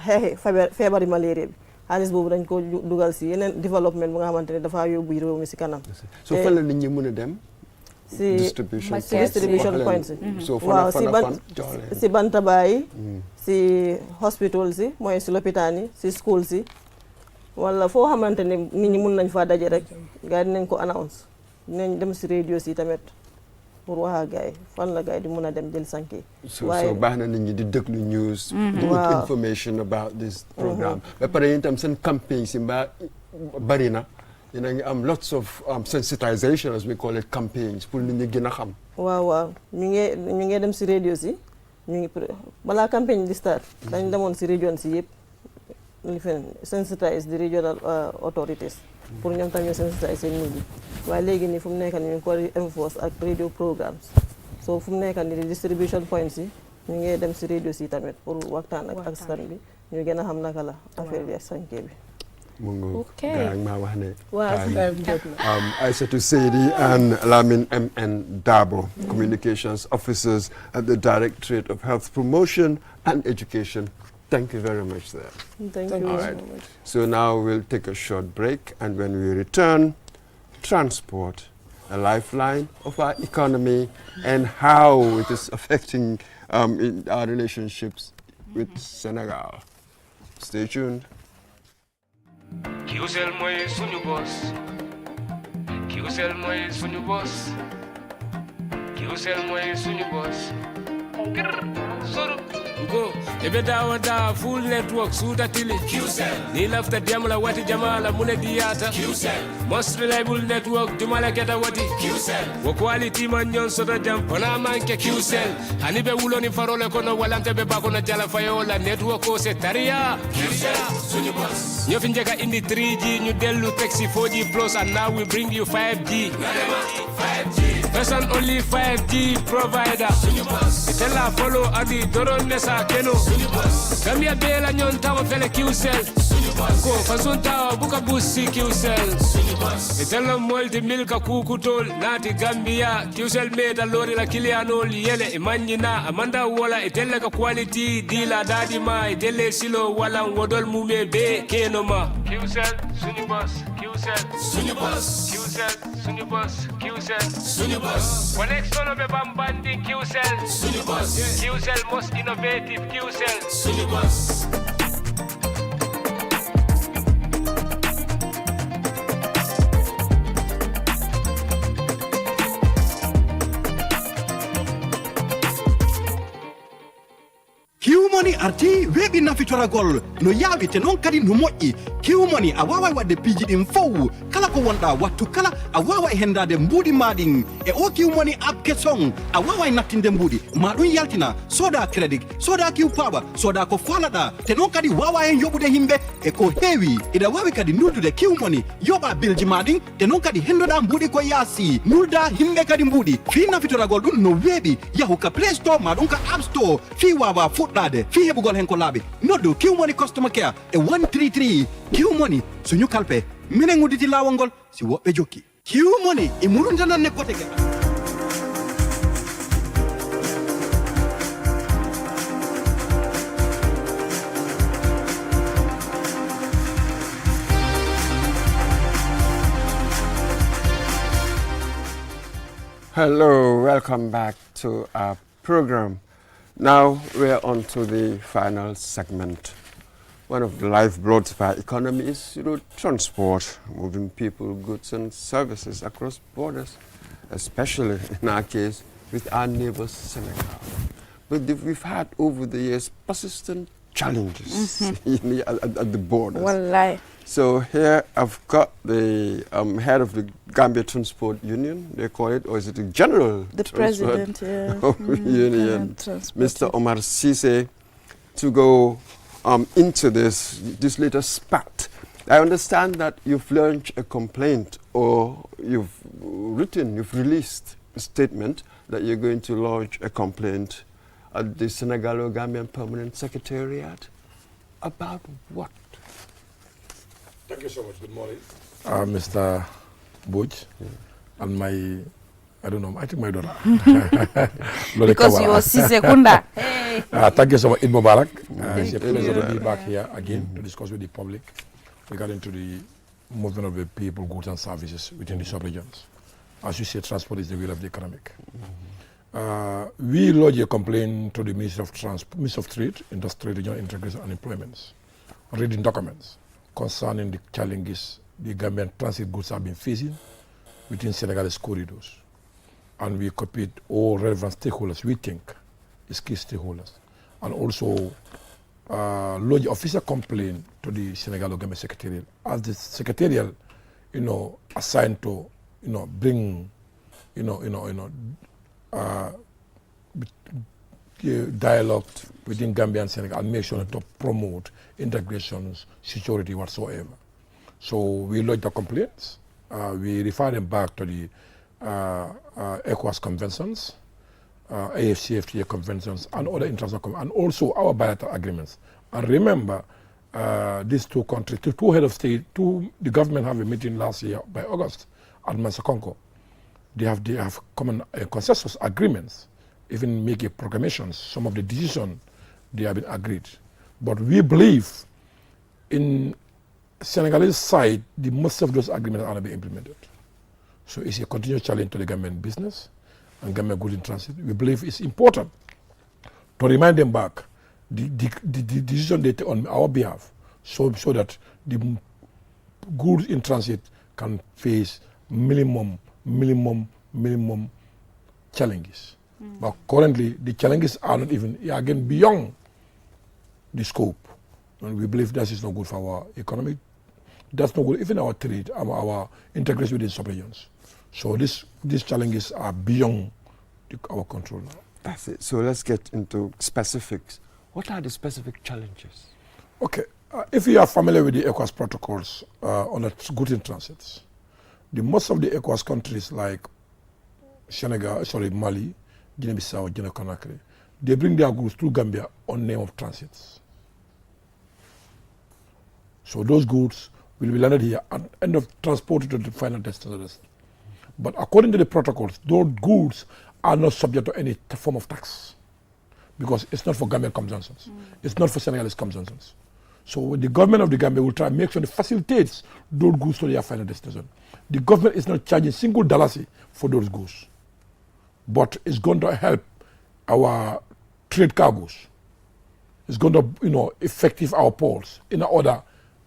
xeexi feebari malaria bi xaalis boobu dañ ko dugal si yeneen développement bu nga xamante ne dafa yóbbu réew mi si kanam. so fan la nit ñi mën a dem. si distribution points waaw si bantaba yi si hospital si mooy si lopitaan yi si school si wala foo xamante ne nit ñi mun nañ faa daje rek gars yi dinañ ko announce dinañ dem si radio si tamit pour wax ak gars yi fan la gars yi di mun a dem jël sanké so baax na nit ñi di déglu news di get information about this programme ba pare yéen tam seen campaign si mbaa bari na yéen a ngi am lots of sensitization as we call it campaigns pour nit ñi gën a xam waaw ñu ngi dem si radio si ñu ngi balaa campagne di start dañ demoon si région si yëpp li fen sensitize the regional authorities pour ñoom tam ñu sensitize seen nit ñi waaye léegi nii fu mu nekk nii ñu ngi ko enforce ak radio programmes so fu mu nekk nii di distribution points yi ñu ngi dem si radio si tamit pour waxtaan ak askan bi ñu gën a xam naka la affaire bi ak sanké bi Aissatou Seydi and Lamin M.N. Dabo, Communications Officers at the Directorate of Health Promotion and Education. Thank you very much there. Thank you All right. So now we'll take a short break, and when we return, transport, a lifeline of our economy and how it is affecting our relationships with Senegal. Stay tuned. Kiusel moy suñu boss. Kiusel moy suñu boss. Kiusel moy suñu boss. Soru Go, ebeda da full network suda tili. QCell. Ni lafta diamla wati jamala mune diata. QCell. Most reliable network dumala geta wati. QCell. Wo quality man nyon soda jam pona manke QCell. Hanibe wulo ni farole kono walante be bako na jala fayola network ko se taria. QCell. Sunyu boss. Nyo finjeka indi 3G new delu taxi 4G plus and now we bring you 5G. 5G. First and only 5G provider. Itella follow adi doron nesa keno. Gambia bela nyon tawo fele QCell. Ko fasunta buka busi QCell. Itella molti milka kukutol nati Gambia QCell meda lori la kilianol yele imanyina amanda wala itella ka quality dila dadi ma itelle silo wala wodol mume be keno ma. QCell sunyu boss. QCell sunyu boss. QCell sunyu boss. QCell sunyu boss. One next one be bambandi QCell sunyu boss. QCell most innovative QCell sunyu boss. Kiumoni arti webi na fitoragol no yawi te non kadi no moƴƴi kiumoni a wawa wadde piiji ɗin fow kala ko wonɗa wattu kala a wawa hendade mbuuɗi maɗin e o kiumoni abke song a wawa nattinde mbuuɗi ma ɗum yaltina soda crédit soda kiw paba soda ko falaɗa te non kadi wawa hen yoɓude himɓe e ko heewi ina wawi kadi nuldude kiumoni yoɓa bilji maɗin te non kadi hendoɗa mbuuɗi ko yaasi nulda himɓe kadi mbuuɗi fi nafitoragol ɗum no weeɓi yahu ka play store ma ɗum ka app store fi wawa fuɗɗade fi heɓugol hen ko laaɓi noddu kiwmoni customer care e 133 kiwmoni suñu kalpe minen udditi lawol ngol si woɓɓe jokki kiwmoni e murundananne kote ge Hello, welcome back to our program. Now we're on to the final segment. One of the lifebloods of our economy is transport, moving people, goods and services across borders, especially in our case with our neighbors Senegal. But we've had over the years persistent challenges at the borders. Wallahi. So here I've got the head of the Gambia Transport Union, they call it, or is it the General The Transport President, yeah. Union, Mr. Omar Cisse, to go into this latest spat. I understand that you've launched a complaint, or you've released a statement that you're going to launch a complaint at the Senegalo-Gambian Permanent Secretariat. About what? Thank you so much. Good morning. Mr. Butch, and my, I don't know, I think my daughter. Because you are Sisekunda. Hey. Thank you so much, Eid Mubarak. It's a pleasure to be back here again to discuss with the public regarding to the movement of the people, goods and services within the sub-regions. As you say, transport is the wheel of the economic. We lodged a complaint to the Ministry of Trade, Industry, Regional Integration and Employment, reading documents concerning the challenges the Gambian transit goods have been facing within Senegalese corridors. And we copied all relevant stakeholders, we think, is key stakeholders. And also lodge official complaint to the Senegalo-Gambia Secretariat, as the Secretariat, assigned to, bring, dialogue within Gambia and Senegal and make sure to promote integrations, security, whatsoever. So we lodged the complaints. We refer them back to the ECOWAS conventions, AFCFTA conventions, and other international conventions, and also our bilateral agreements. And remember, these two countries, two head of state, the government have a meeting last year by August at Mansakonko. They have common consensus agreements, even making proclamations. Some of the decisions they have been agreed. But we believe in Senegalese side, the most of those agreements are not being implemented. So it's a continuous challenge to the government business and government goods in transit. We believe it's important to remind them back the decision they take on our behalf, so that the goods in transit can face minimum challenges. But currently, the challenges are not even, again, beyond the scope. And we believe that is not good for our economy. That's not good, even our trade, our integration within sub-regions. So these challenges are beyond our control now. That's it. So let's get into specifics. What are the specific challenges? Okay. If you are familiar with the ECOWAS protocols on the goods in transits, most of the ECOWAS countries like Mali, Guinea-Bissau, Guinea-Conakry, they bring their goods through Gambia on name of transits. So those goods will be landed here and end up transported to the final destination. But according to the protocols, those goods are not subject to any form of tax because it's not for Gambian consumption. It's not for Senegalese consumption. So the government of the Gambia will try and make sure it facilitates those goods to their final destination. The government is not charging single dollars for those goods, but it's going to help our trade cargoes. It's going to, effective our ports in other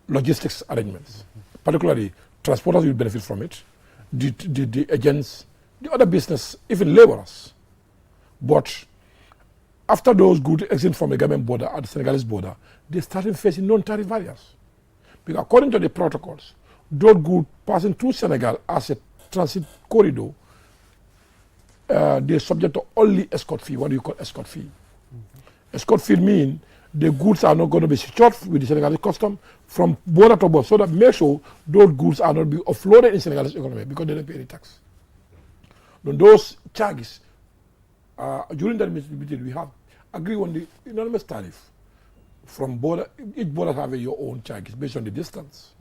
logistics arrangements. Particularly, transporters will benefit from it, the agents, the other business, even laborers. But after those goods exit from the Gambian border at the Senegalese border, they started facing non-tariff barriers. Because according to the protocols, those goods passing through Senegal as a transit corridor, they're subject to only escort fee. What do you call escort fee? Escort fee means the goods are not going to be secured with the Senegalese custom from border to border, so that make sure those goods are not be offloaded in Senegalese economy because they don't pay any tax. Then those charges, during that meeting, we have agreed on the enormous tariff from border. Each border have your own charges based on the distance.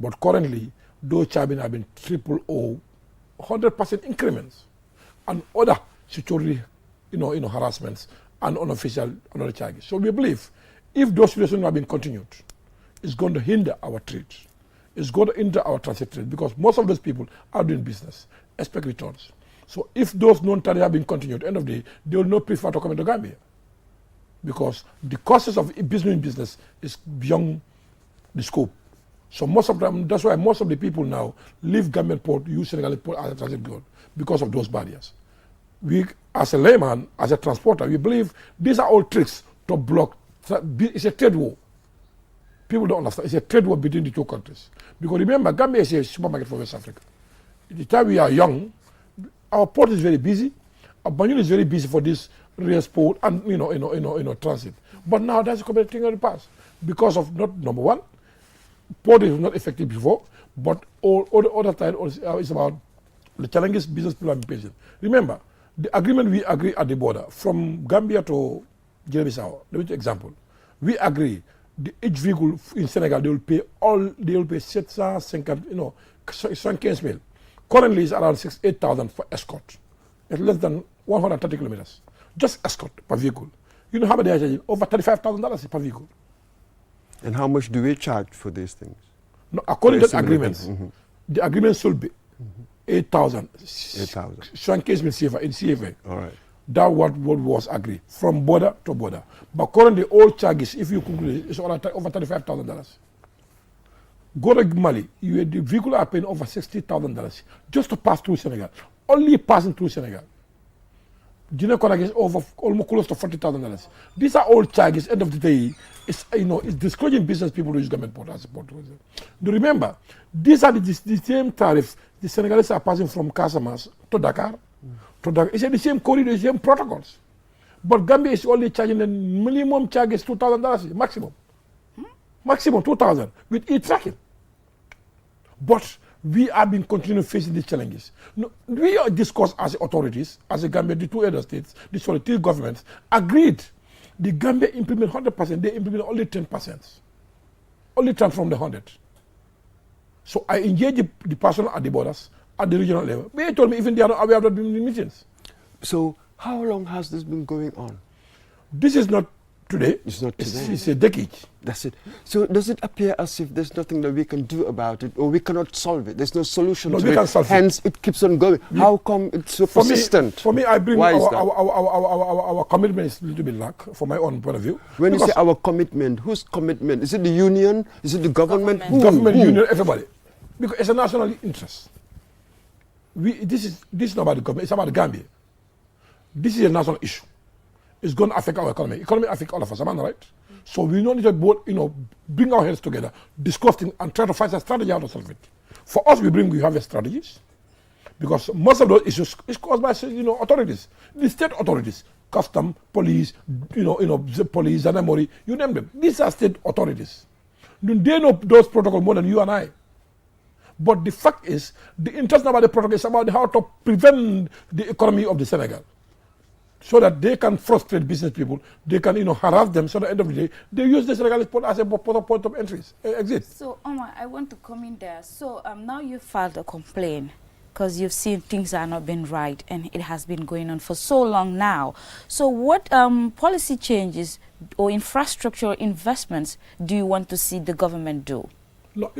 But currently, those charges have been triple or 100% increments, and other security, harassments and unofficial another charges. So we believe if those situations have been continued, it's going to hinder our trade. It's going to hinder our transit trade because most of those people are doing business, expect returns. So if those non-tariffs have been continued, end of the day, they will not prefer to come into Gambia because the costs of business is beyond the scope. So most of them, that's why most of the people now leave Gambian port, use Senegalese port as a transit good because of those barriers. We, as a layman, as a transporter, we believe these are all tricks to block. It's a trade war. People don't understand. It's a trade war between the two countries. Because remember, Gambia is a supermarket for West Africa. At the time we are young, our port is very busy. Our Banjul is very busy for this rail sport and transit. But now that's a complete thing of the past because of not number one, port is not effective before, but all the other time is about the challenges business people are facing. Remember, the agreement we agree at the border from Gambia to Guinea-Bissau. Let me give you an example. We agree each vehicle in Senegal they will pay 750, Currently it's around 8,000 for escort. It's less than 130 kilometers. Just escort per vehicle. You know how much they are charging? Over $35,000 per vehicle. And how much do we charge for these things? No, according to the agreements, the agreement should be 8,000. 8,000. Showcase in CFA. All right. That what was agreed from border to border. But currently all charges, if you conclude, it's over $35,000. Go to Mali, the vehicle are paying over $60,000 just to pass through Senegal. Only passing through Senegal. Guinea-Conakry is over almost close to $40,000. These are all charges. End of the day, it's discouraging business people to use government port as a port. Do remember, these are the same tariffs the Senegalese are passing from Casamance to Dakar. It's the same corridor, the same protocols. But Gambia is only charging the minimum charges $2,000 maximum. Maximum $2,000 with e-tracking. But we have been continuing facing these challenges. No, we discussed as authorities, as a Gambia, the two other states, the three governments, agreed the Gambia implement 100%, they implement only 10%. Only 10 from the 100. So I engaged the personnel at the borders, at the regional level. They told me even they are not aware of the meetings. So how long has this been going on? This is not today. It's not today. It's a decade. That's it. So does it appear as if there's nothing that we can do about it, or we cannot solve it? There's no solution to it. Hence, it keeps on going. How come it's so persistent? For me, I bring our commitment is a little bit lack, from my own point of view. When you say our commitment, whose commitment? Is it the union? Is it the government? Government, union, everybody. Because it's a national interest. This is not about the government. It's about the Gambia. This is a national issue. it's going to affect our economy. Economy affects all of us, am I right? So we don't need to both, bring our heads together, discuss things, and try to find a strategy how to solve it. For us, we have a strategies, because most of those issues is caused by, authorities, the state authorities, custom, police, police, Zanamori, you name them. These are state authorities. They know those protocols more than you and I. But the fact is, the interest about the protocol is about how to prevent the economy of the Senegal, so that they can frustrate business people, they can harass them, so at the end of the day, they use the Senegalese port as a point of exit. So, Omar, I want to come in there. So, now you filed a complaint because you've seen things are not being right, and it has been going on for so long now. So, what policy changes or infrastructure investments do you want to see the government do? No,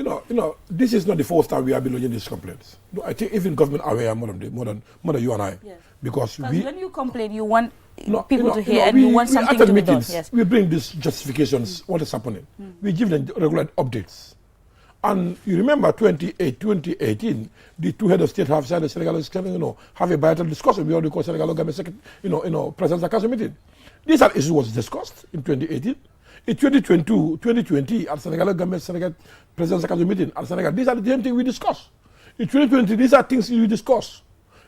this is not the first time we have been lodging these complaints. No, I think even government are aware more than you and I. Yes. Because when you complain, you want people to hear, and you want something to be done. Yes. We bring these justifications, what is happening. We give them regular updates. And you remember 2018, the two heads of state have signed a Senegalese, have a bilateral discussion. We already call Senegal government, President's Council meeting. These are issues was discussed in 2018. In 2020, at Senegal government, Senegal President's Council meeting at Senegal, these are the same things we discuss. In 2020, these are things we discuss.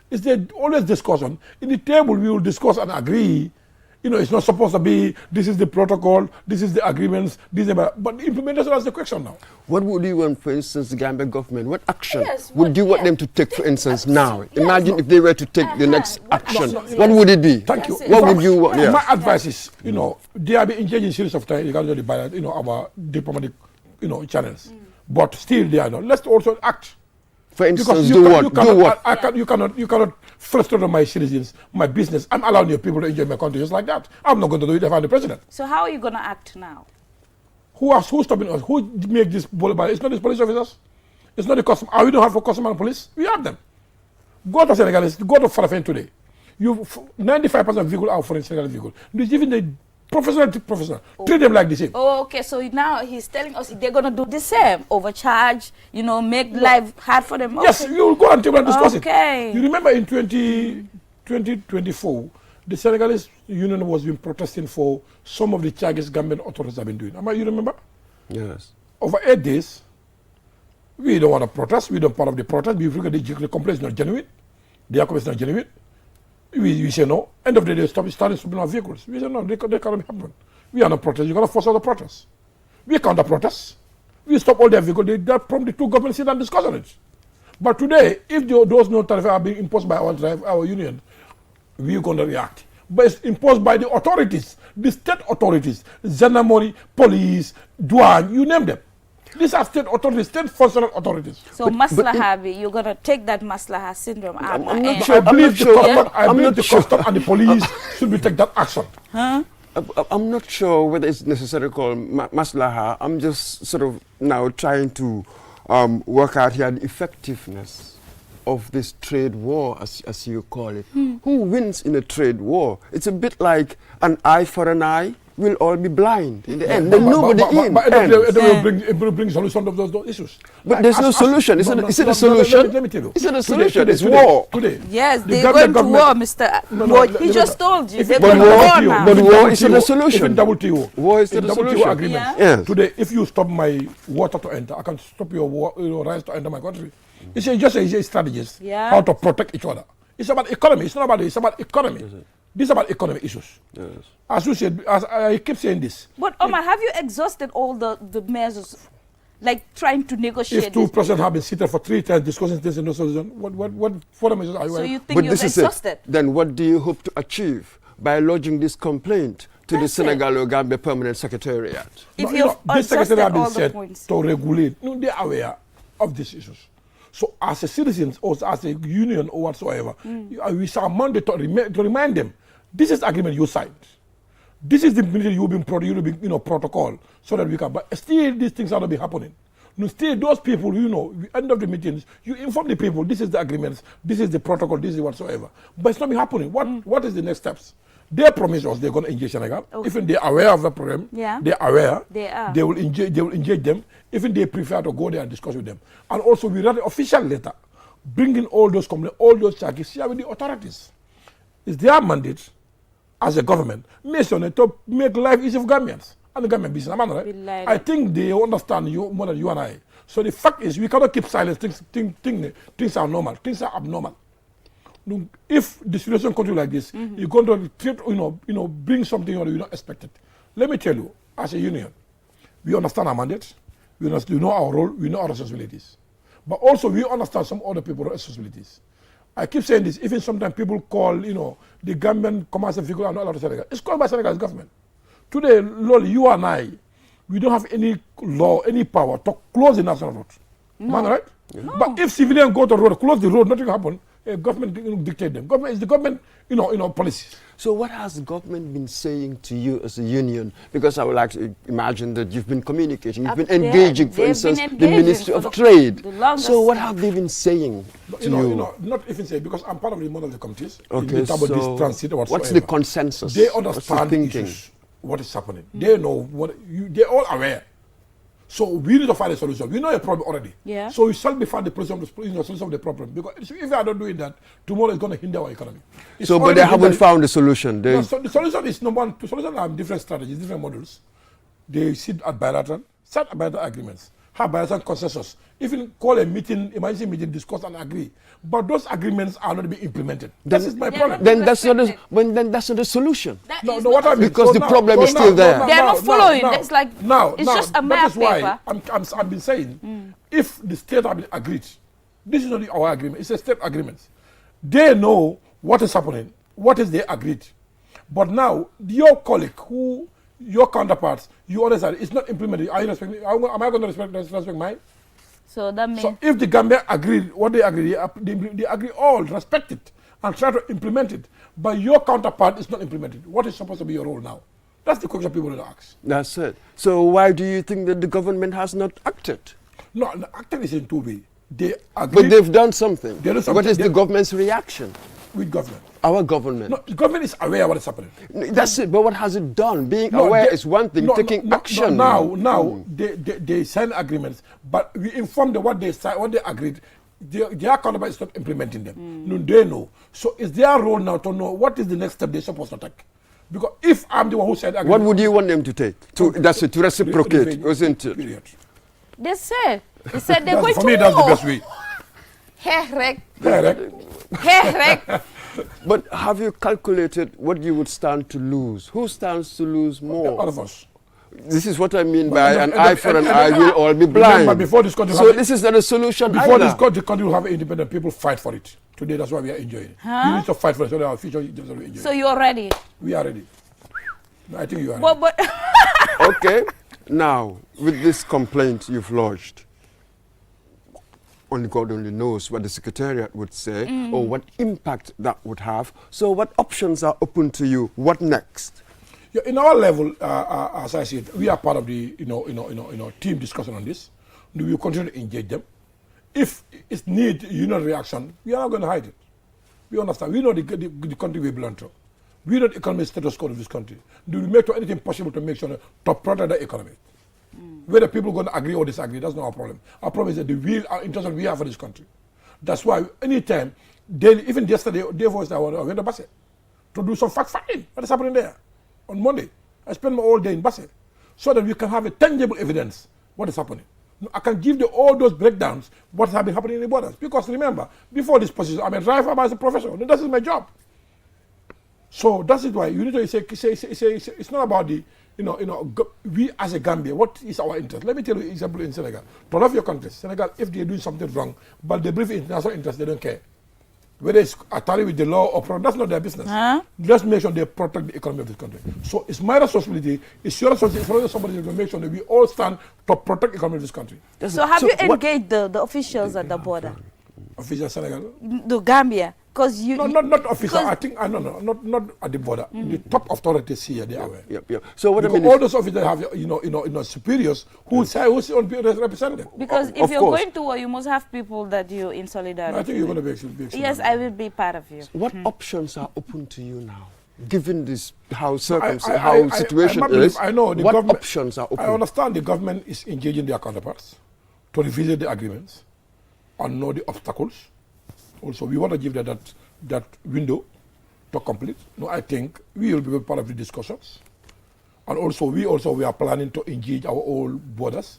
It's the always discussion. In the table, we will discuss and agree. It's not supposed to be, this is the protocol, this is the agreements, but the implementation is the question now. What would you want, for instance, the Gambia government, what action would you want them to take, for instance, now? Imagine if they were to take the next action. What would it be? Thank you. What would you want? My advice is, they have been engaged in series of time regarding the our diplomatic, channels. But still they are not. Let's also act. For instance, do what? You cannot frustrate my citizens, my business. I'm allowing your people to enjoy my country just like that. I'm not going to do it if I'm the president. So how are you going to act now? Who's stopping us? Who make this? It's not the police officers. It's not the custom. We don't have a custom and police. We have them. Go to Senegal. Go to Farafen today. 95% of vehicles are foreign Senegalese vehicles. Even the professional. Treat them like the same. Oh, okay. So now he's telling us they're going to do the same. Overcharge, make life hard for them. Yes, okay. You will go and table and discuss it. You remember in 2024, the Senegalese Union was been protesting for some of the charges Gambian authorities have been doing. You remember? Yes. Over 8 days, we don't want to protest. We don't part of the protest. We figure the complaint is not genuine. The complaint is not genuine. We say no. End of the day, they started stopping our vehicles. We say no, they cannot happen. We are not protest. You're going to force us to protest. We counter protest. We stop all their vehicles. They probably two governments sit and discuss on it. But today, if those no tariffs are being imposed by our union, we are going to react. But it's imposed by the authorities, the state authorities, Zanamori, police, Douane, you name them. These are state authorities, state functional authorities. So Maslaha, you're going to take that Maslaha syndrome out. I'm not sure. I believe the custom and the police should be take that action. Huh? I'm not sure whether it's necessary called Maslaha. I'm just sort of now trying to work out here the effectiveness of this trade war, as you call it. Who wins in a trade war? It's a bit like an eye for an eye. We'll all be blind in the end. Then nobody it will bring solution of those issues. But there's no solution. Is it a solution? Let me tell you. Is it a solution? It's war. Today. Yes, they're going to war, Mr. He just told you. They're going to war now. But war is not a solution. Even WTO. War is not a solution. Agreement. Yes. Today, if you stop my water to enter, I can stop your rice to enter my country. It's just a strategies how to protect each other. It's about economy. It's not about it. It's about economy. This is about economic issues. Yes. As you said, as I keep saying this. But Omar, have you exhausted all the measures, like trying to negotiate? If two presidents have been seated for 3 times discussing this and no solution, what further measures are you? So you think you've exhausted? Then what do you hope to achieve by lodging this complaint to the Senegal-Gambia Permanent Secretariat? If you've exhausted all the points. To regulate, they are aware of these issues. So as a citizens or as a union or whatsoever, we are mandated to remind them, this is the agreement you signed. This is the military you've been protocol so that we can. But still, these things are not be happening. No, still, those people, end of the meetings, you inform the people, this is the agreements, this is the protocol, this is whatsoever. But it's not be happening. What is the next steps? They promise us they're going to engage Senegal. Okay. Even they're aware of the program, they're aware. They are. They will engage them. Even they prefer to go there and discuss with them. And also, we write an official letter bringing all those complaints, all those charges, share with the authorities. It's their mandate as a government, mission to make life easy for Gambians and the Gambian business. Am I right? I think they understand you more than you and I. So the fact is, we cannot keep silence. Things are normal. Things are abnormal. If the situation continues like this, you're going to treat, bring something you don't expect it. Let me tell you, as a union, we understand our mandate, we know our role, we know our responsibilities. But also we understand some other people's responsibilities. I keep saying this, even sometimes people call, the Gambian commercial vehicle are not allowed to Senegal. It's called by Senegal's government. Today, Loli, you and I, we don't have any law, any power to close the national road. No. Am I right? Yeah. No. But if civilians go to the road, close the road, nothing happen. Government dictate them. Government is the government, policies. So what has the government been saying to you as a union? Because I would like to imagine that you've been communicating, you've been engaging, for instance, the Ministry of Trade. So what have they been saying to you? Not even saying, because I'm part of one of the committees. Okay, so this transit what's the consensus? They understand issues, what is happening. They know they're all aware. So we need to find a solution. We know a problem already. Yeah. So we shall be find the solution of the problem. Because if we are not doing that, tomorrow it's going to hinder our economy. So, but they haven't found a solution. No, so the solution is number one. The solution have different strategies, different models. They sit at bilateral, set bilateral agreements, have bilateral consensus. Even call a meeting, emergency meeting, discuss and agree. But those agreements are not being implemented. That is my problem. Then that's not a solution. Because the problem is still there. They are not following. It's like it's just a map paper. I've been saying, if the state have been agreed, this is not our agreement. It's a state agreement. They know what is happening, what is they agreed. But now your colleague, your counterparts, you understand, it's not implemented. Are you respecting? Am I going to respect mine? So that means. So if the Gambia agreed, what they agree, they agree all, respect it, and try to implement it. But your counterpart is not implemented. What is supposed to be your role now? That's the question people will ask. That's it. So why do you think that the government has not acted? No, acting is in two ways. They agree. But they've done something. What is the government's reaction? With government. Our government. No, the government is aware of what is happening. That's it. But what has it done? Being aware is one thing. Taking action. Now they sign agreements, but we inform them what they agreed. Their counterpart is not implementing them. No, they know. So it's their role now to know what is the next step they're supposed to take. Because if I'm the one who said agreement, what would you want them to take? To reciprocate, wasn't it? Period. They said they're going to for me, that's the best way. But have you calculated what you would stand to lose? Who stands to lose more? All of us. This is what I mean by an eye for an eye will all be blind. Remember, before this country this is not a solution before this country will have independent people fight for it. Today, that's why we are enjoying it. We need to fight for it so that our future is enjoying. So you are ready? We are ready. I think you are ready. But okay. Now, with this complaint you've lodged, only God only knows what the Secretariat would say or what impact that would have. So what options are open to you? What next? Yeah, in our level, as I said, we are part of the team discussion on this. We will continue to engage them. If it's need union reaction, we are not going to hide it. We understand. We know the country we belong to. We know the economic status quo of this country. We will make anything possible to make sure to protect the economy. Whether people are going to agree or disagree, that's not our problem. Our problem is that the will and intention we have for this country. That's why anytime, even yesterday, they voiced I went to Basse to do some fact-finding. What is happening there? On Monday, I spent my whole day in Basse so that we can have a tangible evidence what is happening. I can give you all those breakdowns, what has been happening in the borders. Because remember, before this position, I'm a driver as a professional. This is my job. So that is why you need to say it's not about the, we as a Gambia, what is our interest? Let me tell you an example in Senegal. To love your country, Senegal, if they're doing something wrong, but they believe in international interest, they don't care. Whether it's attached with the law or problem, that's not their business. Just make sure they protect the economy of this country. So it's my responsibility, it's your responsibility, it's somebody to make sure that we all stand to protect the economy of this country. So have you engaged the officials at the border? Officials Senegal? The Gambia. Because you not official. I think not at the border. The top authorities here, they are aware. Yep. So what I mean all those officers have superiors who represent them. Because if you're going to war, you must have people that you're in solidarity. No, I think you're going to be yes, I will be part of you. So what options are open to you now, given this how situation is? I know the what government, options are open. I understand the government is engaging their counterparts to revisit the agreements and know the obstacles. Also, we want to give that window to complete. No, I think we will be part of the discussions. And also we are planning to engage our own borders,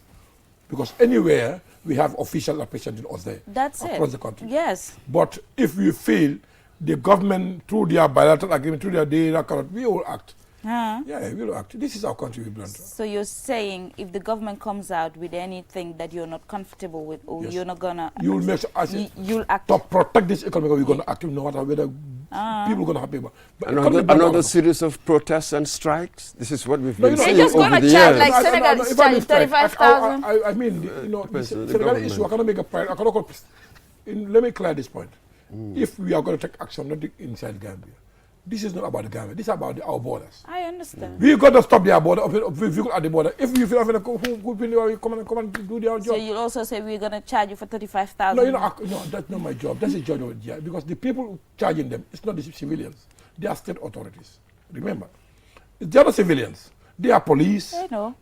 because anywhere we have official representing us there. That's across it. the country. Yes. But if we feel the government, through their bilateral agreement, through their data, we will act. Yeah, we will act. This is our country we belong to. So you're saying if the government comes out with anything that you're not comfortable with, or Yes. you're not gonna, You will make sure, you'll act to protect this economy, we're going to act no matter whether people are going to happy about. But Another series of protests and strikes. This is what we've been They're seeing just over gonna the charge years. like Senegal is charging 35,000. I mean, you know, the the Senegal government. issue, I cannot make a pride. Let me clear this point. If we are going to take action, not inside Gambia, this is not about the Gambia. This is about our borders. I understand. We got to stop their border, vehicle at the border. If you feel who come and do their job. So you'll also say we're gonna charge you for 35,000. No, no, that's not my job. That's the job of the GI, because the people charging them, it's not the civilians. They are state authorities. Remember, they are not civilians. They are police, I know.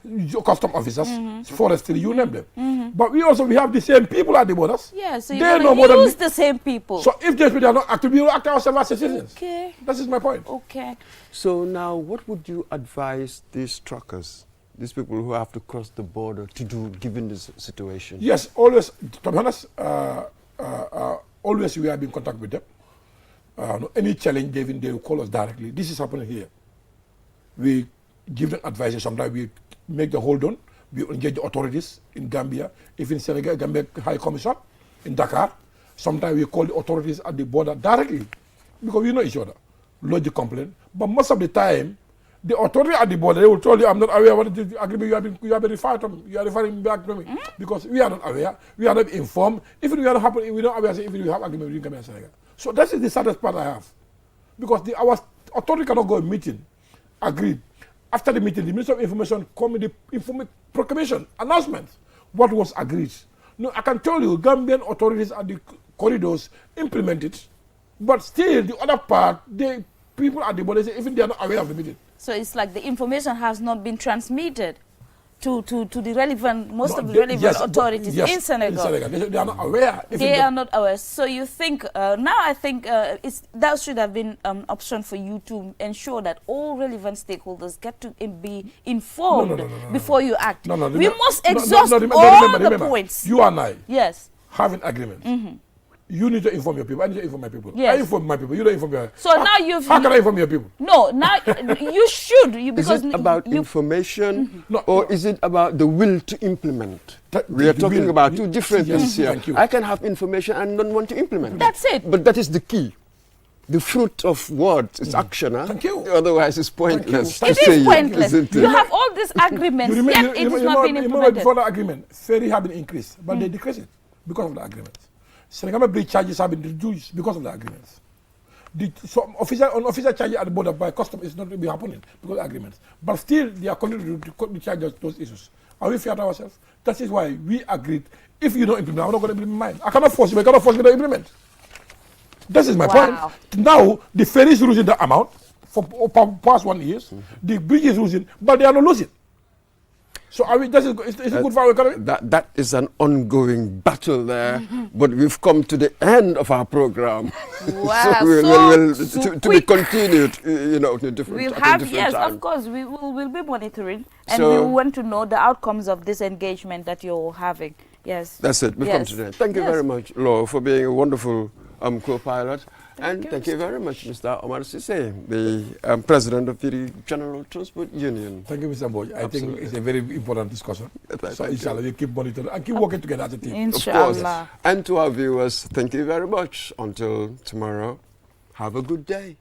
custom officers, forestry, you name them. But we have the same people at the borders. Yeah, so They you're know gonna more use than the same people. So if these people are not active, we will act ourselves as citizens. Okay. That is my point. Okay. So now, what would you advise these truckers, these people who have to cross the border, to do given this situation? Yes, always, to be honest, always we have been in contact with them. Any challenge they will call us directly. This is happening here. We give them advice. Sometimes we make the hold on. We engage the authorities in Gambia, even Senegal, Gambia High Commission in Dakar. Sometimes we call the authorities at the border directly, because we know each other, lodge the complaint. But most of the time, the authority at the border, they will tell you, I'm not aware what the agreement you have been referred to me. You are referring back to me. Because we are not aware, we are not informed. Even we are not happy, we don't aware, even we have agreement with Gambia and Senegal. So that is the saddest part I have. Because our authority cannot go a meeting, agree. After the meeting, the Minister of Information come with the proclamation, announcement, what was agreed. No, I can tell you, Gambian authorities at the corridors implement it, but still the other part, the people at the border, even they are not aware of the meeting. So it's like the information has not been transmitted to the relevant, of the relevant yes, authorities yes, in Senegal. They are not aware. They are not aware. So you think, now I think that should have been an option for you to ensure that all relevant stakeholders get to be informed before you act. We must exhaust all the points. You and I have an agreement. You need to inform your people. I need to inform my people. Yes. I inform my people. You don't inform your people. So now you've... How can I inform your people? No, now you should. Because is it about information or is it about the will to implement? We are talking about two different things here. I can have information and don't want to implement. That's it. But that is the key. The fruit of words is action. Thank you. Otherwise, it's pointless. It is pointless. You have all these agreements, yet it is not being implemented. Before the agreement, ferry have been increased, but they decreased it because of the agreement. Senegal bridge charges have been reduced because of the agreements. Official charges at the border by custom is not be happening because of the agreements. But still, they are continuing to charge those issues. Are we fair to ourselves? That is why we agreed. If you don't implement, I'm not going to implement mine. I cannot force you. I cannot force you to implement. That is my point. Now, the ferry is losing the amount for past 1 year. The bridge is losing, but they are not losing. So is it good for our economy? That is an ongoing battle there, but we've come to the end of our program. Wow, to be continued, you know, to different we'll have, different time. Of course, we'll be monitoring, and we want to know the outcomes of this engagement that you're having. Yes. That's it. We've come to the end. Thank you very much, Lo, for being a wonderful co-pilot. Thank you very much, Mr. Omar Sise, the President of the General Transport Union. Thank you, Mr. Boy. I think it's a very important discussion. So, inshallah, we keep monitoring and keep working together as a team. Inshallah. Of course. And to our viewers, thank you very much. Until tomorrow, have a good day.